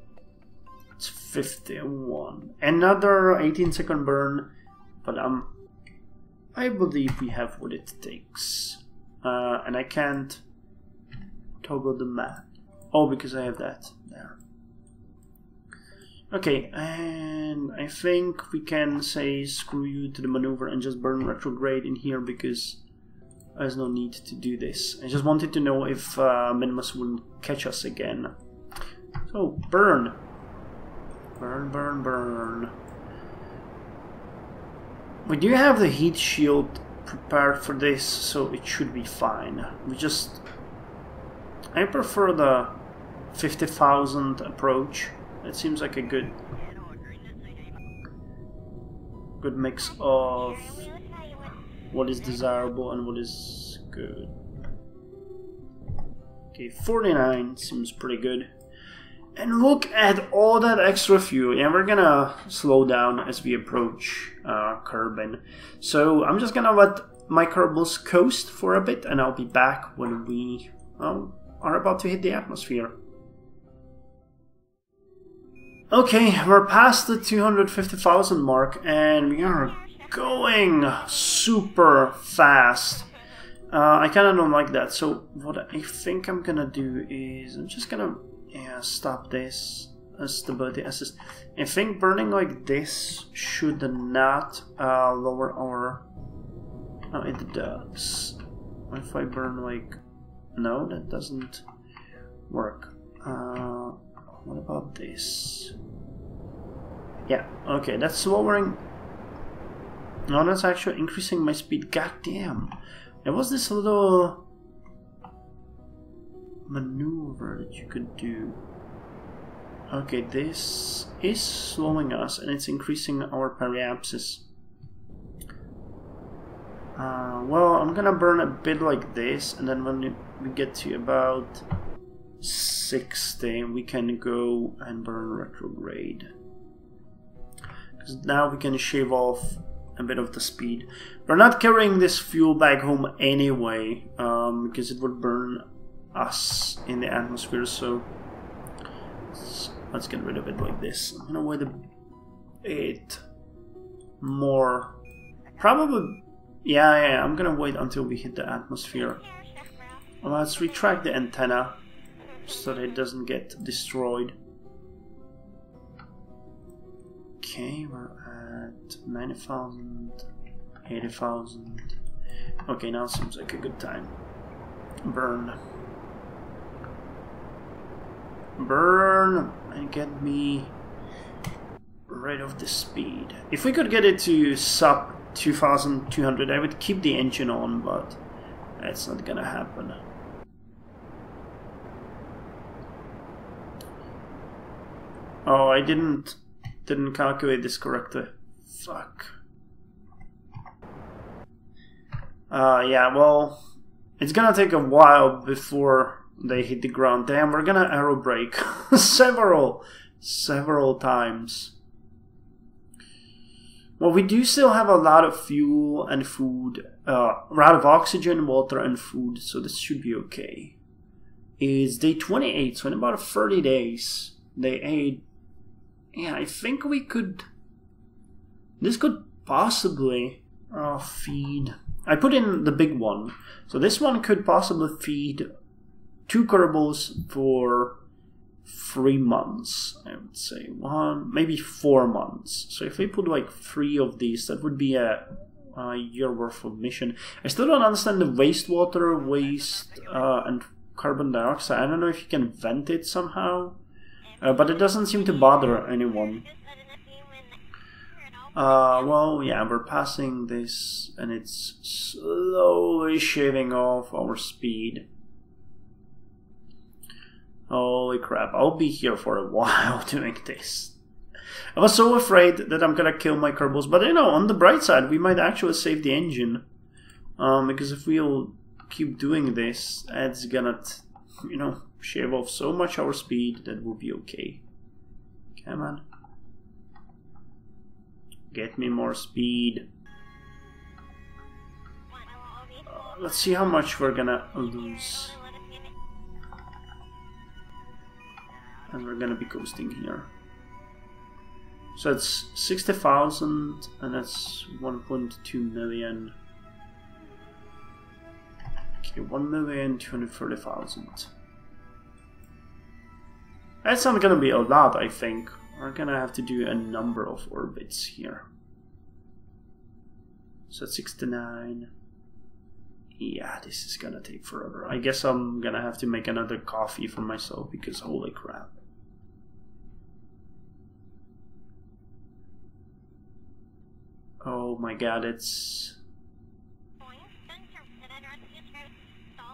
It's 51. Another 18-second burn, but I believe we have what it takes. And I can't toggle the map. Oh, because I have that there. Okay, and I think we can say screw you to the maneuver and just burn retrograde in here because there's no need to do this. I just wanted to know if Minmus wouldn't catch us again. So, burn. Burn, burn, burn. We do have the heat shield prepared for this, so it should be fine. I prefer the 50,000 approach. It seems like a good mix of what is desirable and what is good. Okay, 49 seems pretty good. And look at all that extra fuel. Yeah, we're gonna slow down as we approach Kerbin. So I'm just gonna let my Kerbals coast for a bit, and I'll be back when we are about to hit the atmosphere. Okay, we're past the 250,000 mark, and we are going super fast. I kind of don't like that, so what I think I'm gonna do is I'm just gonna stop this stability assist. I think burning like this should not lower our... Oh, it does. If I burn like... No, that doesn't work. What about this? Yeah, okay, that's lowering... No, that's actually increasing my speed. God damn. There was this little maneuver that you could do. Okay, this is slowing us and it's increasing our periapsis. Well, I'm gonna burn a bit like this, and then when we get to about 60, we can go and burn retrograde. Because now we can shave off a bit of the speed. We're not carrying this fuel back home anyway, because it would burn us in the atmosphere, so let's get rid of it like this. I'm gonna wait a bit more. Probably, yeah, I'm gonna wait until we hit the atmosphere. Let's retract the antenna so that it doesn't get destroyed. Okay, we're at 90,000, 80,000. Okay, now seems like a good time. Burn. Burn and get me rid of the speed. If we could get it to sub 2,200, I would keep the engine on, but that's not gonna happen. Oh, I didn't calculate this correctly. Fuck. Yeah, well, it's gonna take a while before they hit the ground. Damn, we're gonna aero brake several times. Well, we do still have a lot of fuel and food, a lot of oxygen, water, and food, so this should be okay. It's day 28, so in about 30 days, day 8. Yeah, I think we could... This could possibly feed... I put in the big one. So this one could possibly feed 2 Kerbals for 3 months, I would say. 1, maybe 4 months. So if we put like 3 of these, that would be a year worth of mission. I still don't understand the wastewater, waste, and carbon dioxide. I don't know if you can vent it somehow. But it doesn't seem to bother anyone. Well, yeah, we're passing this, and it's slowly shaving off our speed. Holy crap, I'll be here for a while doing this. I was so afraid that I'm gonna kill my Kerbals, but you know, on the bright side, we might actually save the engine. Because if we'll keep doing this, it's gonna, you know, shave off so much our speed that will be okay. Come on. Get me more speed. Let's see how much we're gonna lose. And we're gonna be coasting here. So it's 60,000 and that's 1.2 million. Okay, 1,230,000. That's not gonna be a lot, I think. We're gonna have to do a number of orbits here. So at 69. Yeah, this is gonna take forever. I guess I'm gonna have to make another coffee for myself because holy crap. Oh my god, it's...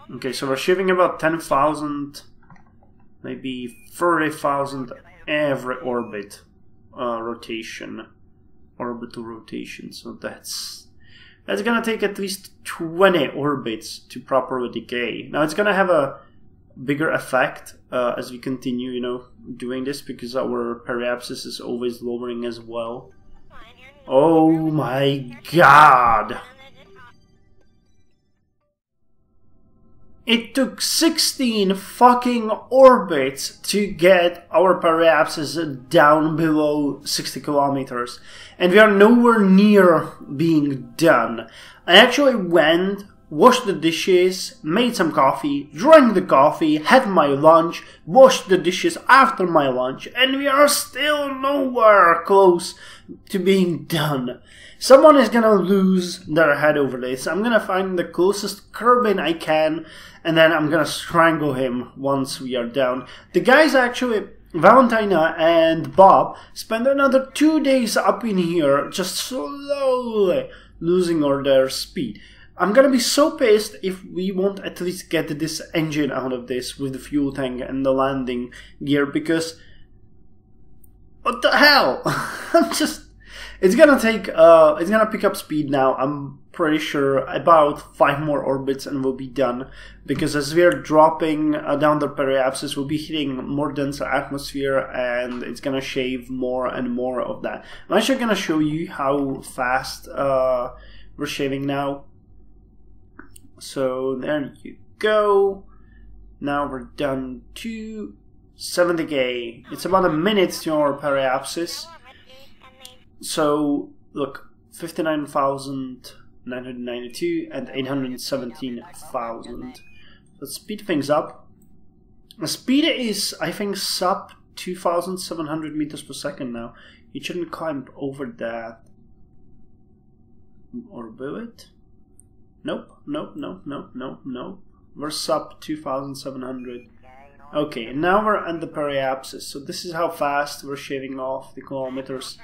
Okay, so we're shaving about 10,000, maybe 30,000 every orbit rotation, orbital rotation. So that's gonna take at least 20 orbits to properly decay. Now it's gonna have a bigger effect as we continue, you know, doing this, because our periapsis is always lowering as well. Oh my god! It took 16 fucking orbits to get our periapsis down below 60 kilometers, and we are nowhere near being done. I actually went, washed the dishes, made some coffee, drank the coffee, had my lunch, washed the dishes after my lunch, and we are still nowhere close to being done. Someone is gonna lose their head over this. I'm gonna find the closest Kerbin I can, and then I'm gonna strangle him once we are down. The guys actually, Valentina and Bob, spent another 2 days up in here, just slowly losing their speed. I'm gonna be so pissed if we won't at least get this engine out of this with the fuel tank and the landing gear, because what the hell? I'm just... It's gonna take, it's gonna pick up speed now. I'm pretty sure about 5 more orbits and we'll be done. Because as we are dropping down the periapsis, we'll be hitting more denser atmosphere, and it's gonna shave more and more of that. I'm actually gonna show you how fast we're shaving now. So there you go. Now we're done to 70k. It's about a minute to our periapsis. So, look, 59,992 and 817,000. Let's speed things up. The speed is, I think, sub 2,700 meters per second now. It shouldn't climb over that. Or will it? Nope, nope, nope, nope, nope, nope. We're sub 2,700. Okay, now we're at the periapsis. So this is how fast we're shaving off the kilometers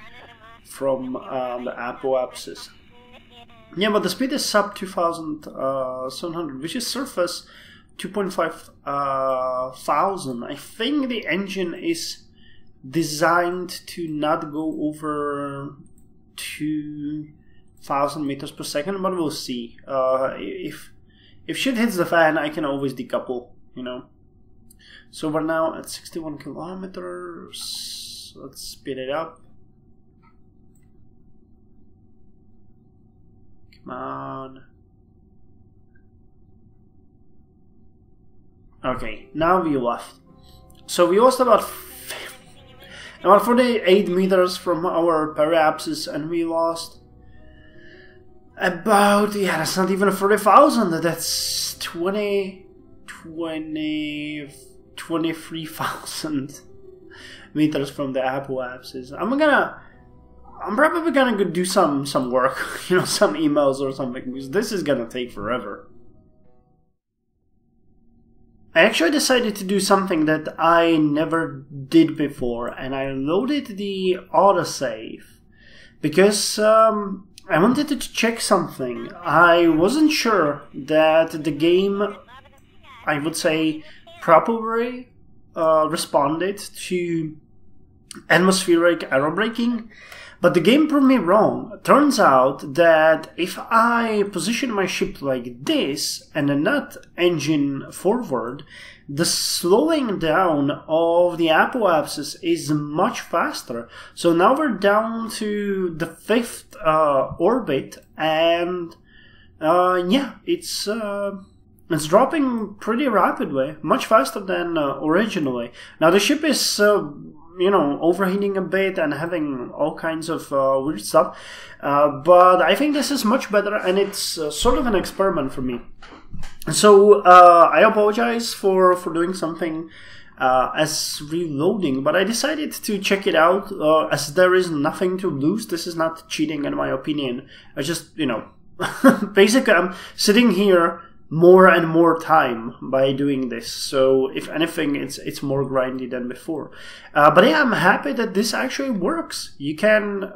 from the apoapsis. Yeah, but the speed is sub 2,700, which is surface 2.5 thousand. I think the engine is designed to not go over 2,000 meters per second, but we'll see. If shit hits the fan, I can always decouple, you know. So we're now at 61 kilometers. Let's speed it up. Come on. Okay, now we lost. So we lost about 48 meters from our periapsis, and we lost about, yeah, that's not even 40,000. That's 23,000 meters from the apoapsis. I'm probably gonna go do some work, you know, some emails or something, because this is gonna take forever. I actually decided to do something that I never did before, and I loaded the autosave because I wanted to check something. I wasn't sure that the game, I would say, properly responded to atmospheric aerobraking. But the game proved me wrong. Turns out that if I position my ship like this and not engine forward, the slowing down of the apoapsis is much faster. So now we're down to the 5th orbit, and yeah, it's dropping pretty rapidly, much faster than originally. Now the ship is you know, overheating a bit and having all kinds of weird stuff, but I think this is much better, and it's sort of an experiment for me. So I apologize for doing something as reloading, but I decided to check it out as there is nothing to lose. This is not cheating in my opinion. I just, you know, basically I'm sitting here more and more time by doing this, so if anything it's more grindy than before, but yeah, I'm happy that this actually works. You can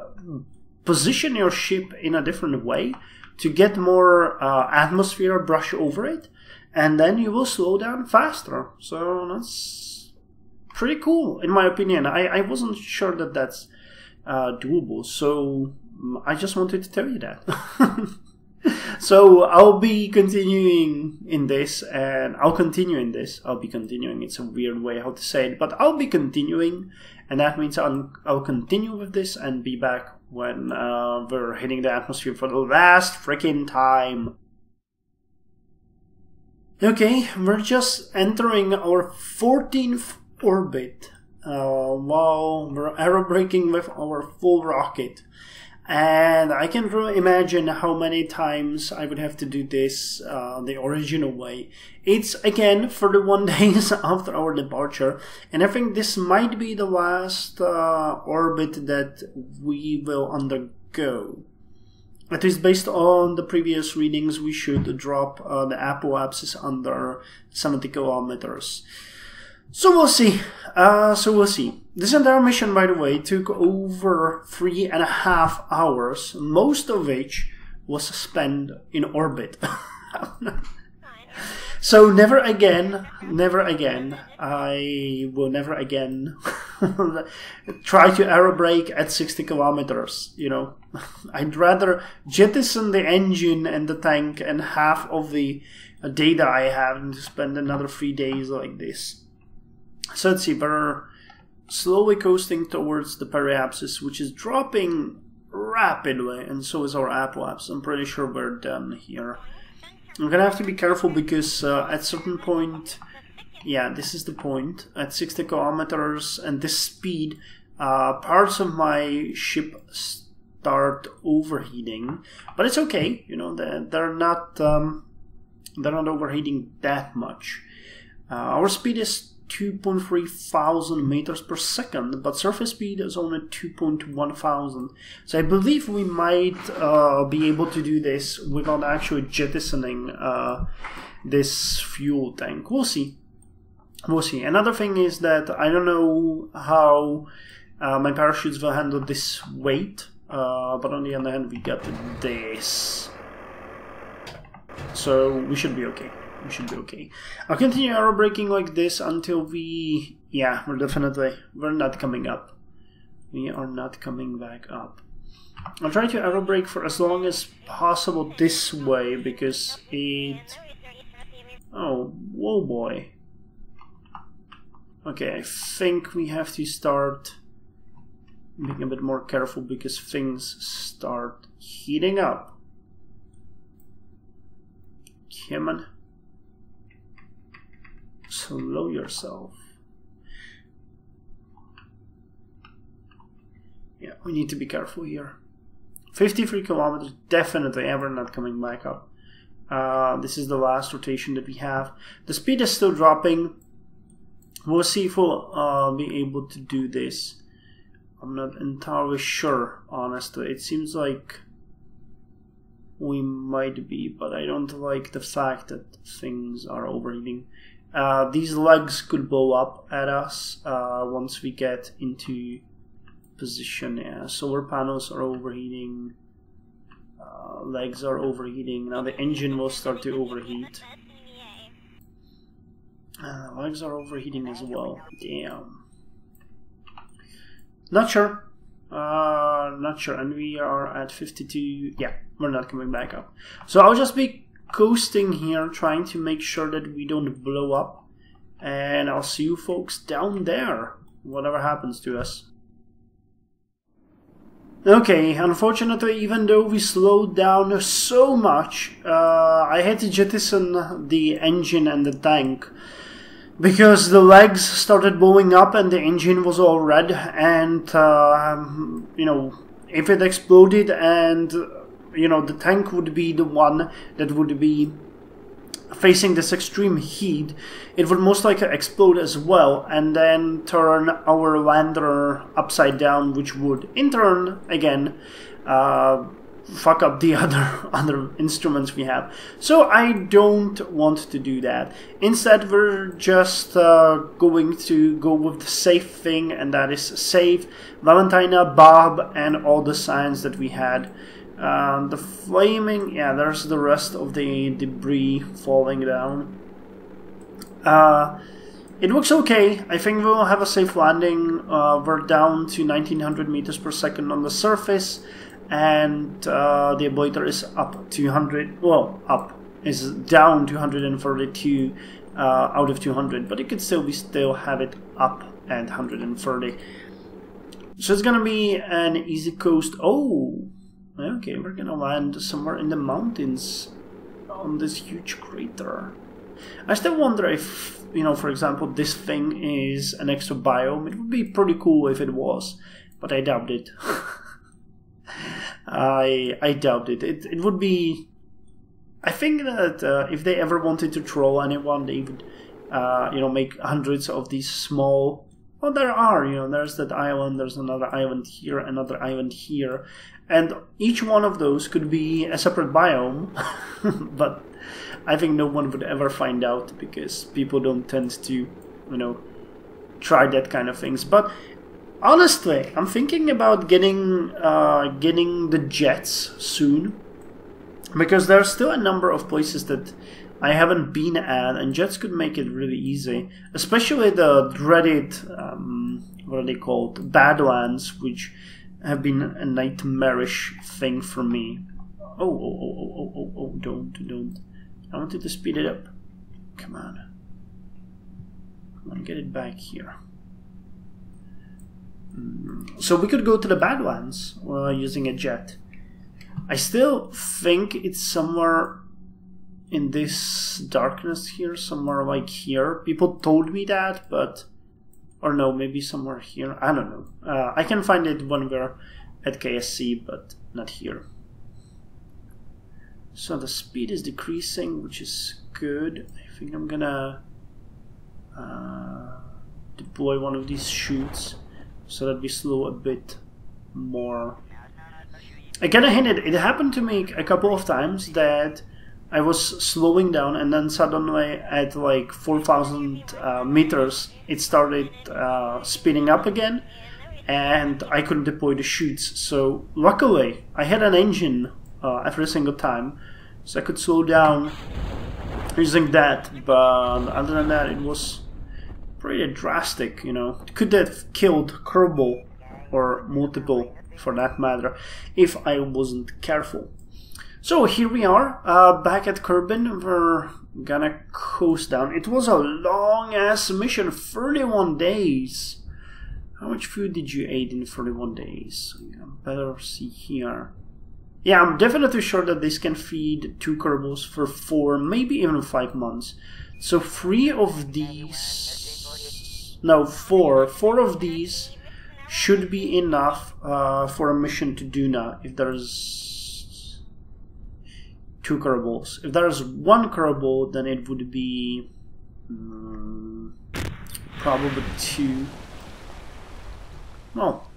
position your ship in a different way to get more atmosphere brush over it, and then you will slow down faster. So that's pretty cool, in my opinion. I wasn't sure that that's doable, so I just wanted to tell you that. So I'll be continuing in this, and I'll continue in this. I'll be continuing. It's a weird way how to say it, but I'll be continuing, and that means I'll continue with this and be back when we're hitting the atmosphere for the last freaking time. Okay, we're just entering our 14th orbit while we're aerobraking with our full rocket. And I can imagine how many times I would have to do this the original way. It's again 31 days after our departure, and I think this might be the last orbit that we will undergo. At least based on the previous readings, we should drop the apoapsis under 70 kilometers. So we'll see. This entire mission, by the way, took over 3.5 hours, most of which was spent in orbit. So never again, I will never again try to aerobrake at 60 kilometers, you know. I'd rather jettison the engine and the tank and half of the data I have and to spend another 3 days like this. So let's see, we're slowly coasting towards the periapsis, which is dropping rapidly, and so is our apoapsis. I'm pretty sure we're done here. I'm gonna have to be careful because at certain point, yeah, this is the point, at 60 kilometers and this speed, parts of my ship start overheating, but it's okay, you know, they're not overheating that much. Our speed is 2.3 thousand meters per second, but surface speed is only 2.1 thousand. So I believe we might be able to do this without actually jettisoning this fuel tank. We'll see. We'll see. Another thing is that I don't know how my parachutes will handle this weight, but on the other hand, we got this. So we should be okay. We should be okay. I'll continue aerobraking like this until we... Yeah, we're not coming up. We are not coming back up. I'll try to aerobrake for as long as possible this way because it... Oh, whoa boy. Okay, I think we have to start being a bit more careful because things start heating up. Come on. Slow yourself. Yeah, we need to be careful here. 53 kilometers, definitely ever not coming back up. This is the last rotation that we have. The speed is still dropping. We'll see if we'll be able to do this. I'm not entirely sure, honestly. It seems like we might be, but I don't like the fact that things are overheating. These legs could blow up at us once we get into position. Yeah, solar panels are overheating, legs are overheating. Now the engine will start to overheat. Legs are overheating as well. Damn. Not sure. Not sure. And we are at 52. Yeah, we're not coming back up. So I'll just be coasting here, trying to make sure that we don't blow up, and I'll see you folks down there, whatever happens to us. Okay, unfortunately, even though we slowed down so much, I had to jettison the engine and the tank because the legs started blowing up and the engine was all red, and you know, if it exploded and you know, the tank would be the one that would be facing this extreme heat, it would most likely explode as well and then turn our lander upside down, which would in turn again fuck up the other instruments we have. So I don't want to do that. Instead, we're just going to go with the safe thing, and that is save Valentina, Bob, and all the signs that we had. The flaming, yeah, there's the rest of the debris falling down. It looks okay. I think we'll have a safe landing. We're down to 1900 meters per second on the surface, and the avoider is up to 100. Well, is down to 132 out of 200, but it could still have it up at 130. So it's gonna be an easy coast. Oh, okay, we're gonna land somewhere in the mountains on this huge crater. I still wonder if, you know, for example, this thing is an extra biome. It would be pretty cool if it was, but I doubt it. I doubt it. It would be. I think that if they ever wanted to troll anyone, they would, you know, make hundreds of these small. Well, there are, you know, there's that island, there's another island here, another island here, and each one of those could be a separate biome, but I think no one would ever find out because people don't tend to, you know, try that kind of things. But honestly, I'm thinking about getting the jets soon, because there's still a number of places that I haven't been at, and jets could make it really easy, especially the dreaded, what are they called, Badlands, which have been a nightmarish thing for me. Oh, don't. I wanted to speed it up. Come on, get it back here. So we could go to the Badlands using a jet. I still think it's somewhere in this darkness here, somewhere like here. People told me that, but... Or no, maybe somewhere here. I don't know. I can find it when we're at KSC, but not here. So the speed is decreasing, which is good. I think I'm gonna deploy one of these chutes so that we slow a bit more. I kinda hinted, it happened to me a couple of times that I was slowing down, and then suddenly at like 4,000 meters it started speeding up again, and I couldn't deploy the chutes. So luckily I had an engine every single time, so I could slow down using that, but other than that it was pretty drastic, you know. It could have killed Kerbin, or multiple for that matter, if I wasn't careful. So here we are, back at Kerbin. We're gonna coast down. It was a long ass mission, 31 days. How much food did you eat in 31 days? Better see here. Yeah, I'm definitely sure that this can feed 2 Kerbals for 4, maybe even 5 months. So 3 of these, no, 4 of these should be enough for a mission to Duna if there's 2 Kerbals. If there's 1 Kerbal, then it would be probably 2. Well,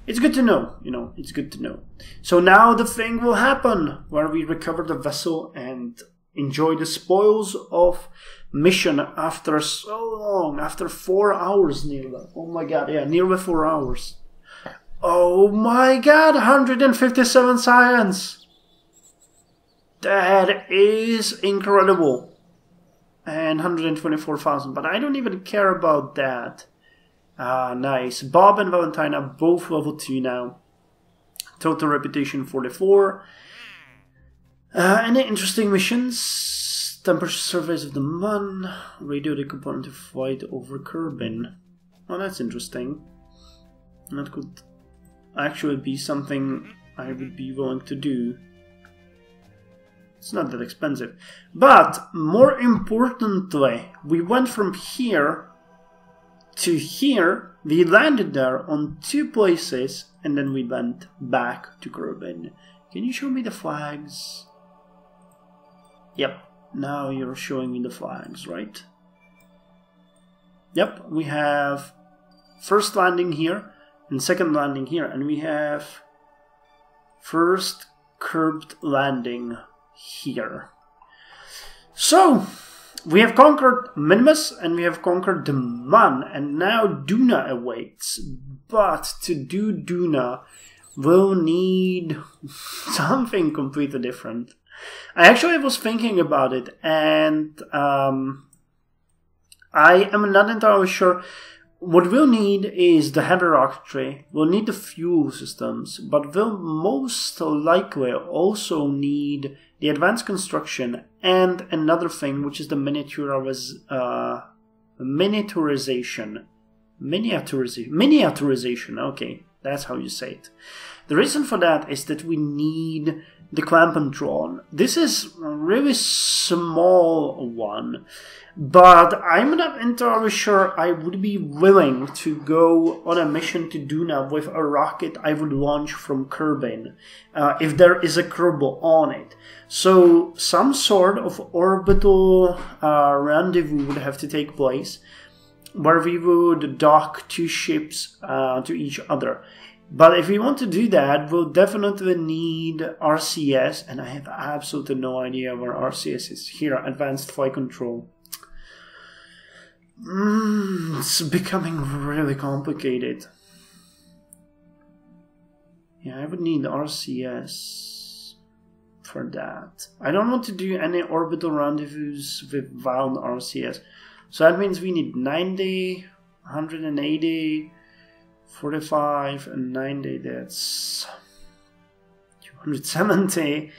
it's good to know, you know, it's good to know. So now the thing will happen where we recover the vessel and enjoy the spoils of mission after so long, after 4 hours nearly. Oh my god, yeah, nearly 4 hours. Oh my god, 157 science! That is incredible. And 124,000, but I don't even care about that. Nice. Bob and Valentina both level 2 now. Total reputation 44. Any interesting missions? Temperature surveys of the Mun. Radio the component to fight over Kerbin. Well, that's interesting. That could actually be something I would be willing to do. It's not that expensive. But, more importantly, we went from here to here. We landed there on 2 places, and then we went back to Kerbin. Can you show me the flags? Yep, now you're showing me the flags, right? Yep, we have first landing here, and second landing here, and we have first curbed landing here. So, we have conquered Minmus and we have conquered the Mun, and now Duna awaits. But to do Duna, we'll need something completely different. I was thinking about it, and I am not entirely sure. What we'll need is the heavy rocketry, we'll need the fuel systems, but we'll most likely also need the advanced construction and another thing, which is the miniaturization, okay, that's how you say it. The reason for that is that we need the clamp and drone. This is a really small one, but I'm not entirely sure I would be willing to go on a mission to Duna with a rocket I would launch from Kerbin, if there is a Kerbal on it. So some sort of orbital rendezvous would have to take place, where we would dock two ships to each other. But if we want to do that, we'll definitely need RCS, and I have absolutely no idea where RCS is. Here, Advanced Flight Control. It's becoming really complicated. Yeah, I would need RCS for that. I don't want to do any orbital rendezvous without RCS. So that means we need 90, 180... 45 and 90, that's 270,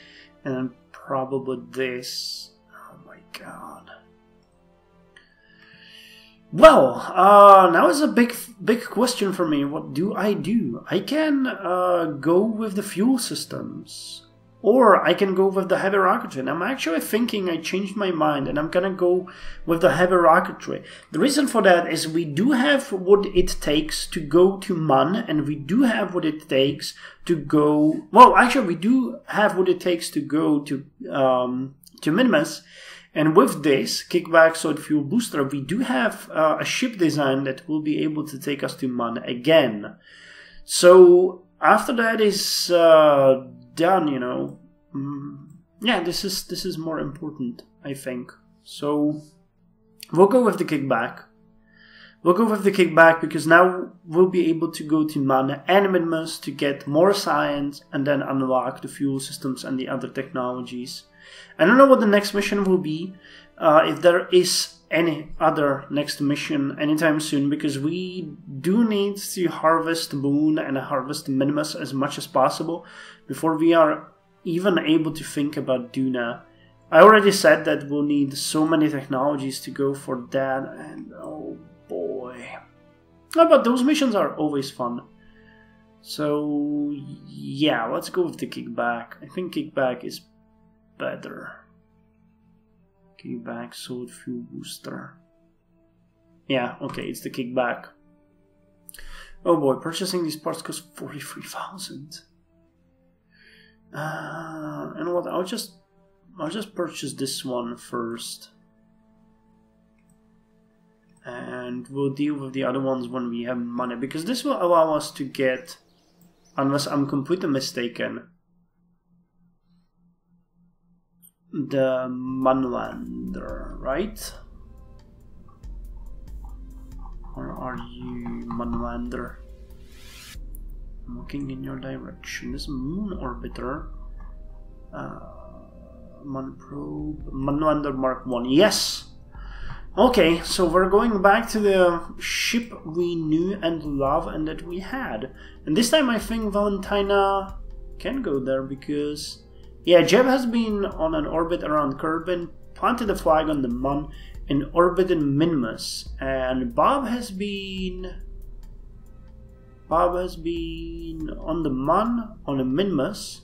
and then probably this. Oh my god. Well, now is a big question for me. What do? I can go with the fuel systems, or I can go with the heavy rocketry. And I'm actually thinking I changed my mind, and I'm gonna go with the heavy rocketry. The reason for that is we do have what it takes to go to Mun, and we do have what it takes to go... Well, actually, we do have what it takes to go to Minmus. And with this kickback solid fuel booster, we do have a ship design that will be able to take us to Mun again. So after that is done, you know, yeah, this is more important, I think. So we'll go with the kickback. We'll go with the kickback because now we'll be able to go to Mun and Minmus to get more science and then unlock the fuel systems and the other technologies. I don't know what the next mission will be, if there is any other next mission anytime soon, because we do need to harvest Mun and harvest Minmus as much as possible before we are even able to think about Duna. I already said that we'll need so many technologies to go for that, and oh boy. Oh, but those missions are always fun. So yeah, let's go with the kickback. I think kickback is better. Kickback, solid fuel booster. Yeah, okay, it's the kickback. Oh boy, purchasing these parts costs 43,000. You know what? I'll just purchase this one first, and we'll deal with the other ones when we have money, because this will allow us to get, unless I'm completely mistaken, the Munlander, right? Where are you, Munlander? I'm looking in your direction. This Moon Orbiter, Mun Probe, Munlander Mark 1. Yes! Okay, so we're going back to the ship we knew and love and that we had. And this time I think Valentina can go there because... yeah, Jeb has been on an orbit around Kerbin, planted a flag on the Mun, and orbited Minmus. And Bob has been on the Mun, on a Minmus,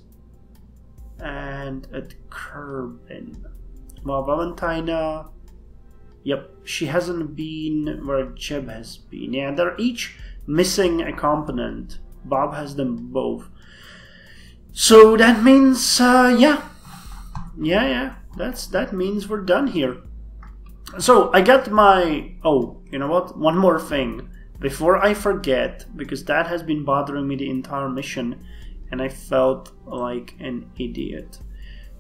and at Kerbin. Well, Valentina, yep, she hasn't been where Jeb has been. Yeah, they're each missing a component. Bob has them both. So that means, that means we're done here. So I got my, oh, you know what, one more thing, before I forget, because that has been bothering me the entire mission, and I felt like an idiot.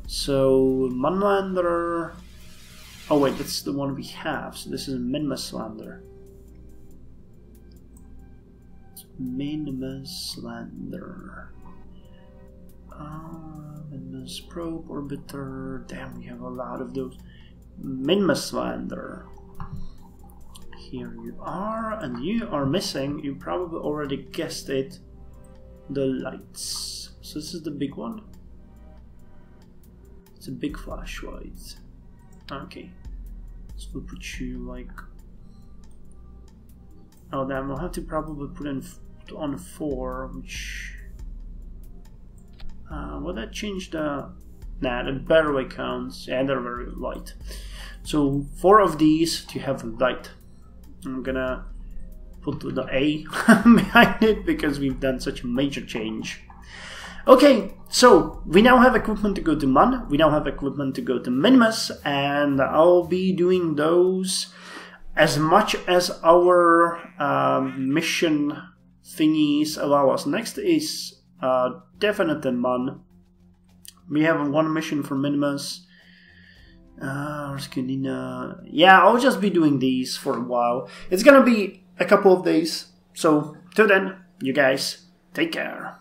So Munlander. Oh wait, that's the one we have. So this is Minmus Lander. Minmus Lander. Minmus Probe Orbiter. Damn, we have a lot of those. Minmus Lander. Here you are, and you are missing. You probably already guessed it. The lights. So this is the big one. It's a big flashlight. Okay, so we'll put you like. Oh, then we'll have to probably put in on 4, which. Will that change the? Nah, the barely counts. Yeah, they're very light. So 4 of these to have light. I'm gonna put the A behind it because we've done such a major change. Okay, so we now have equipment to go to Mun, we now have equipment to go to Minmus, and I'll be doing those as much as our mission thingies allow us. Next is definitely Mun. We have 1 mission for Minmus. Yeah, I'll just be doing these for a while. It's gonna be a couple of days, so till then, you guys, take care.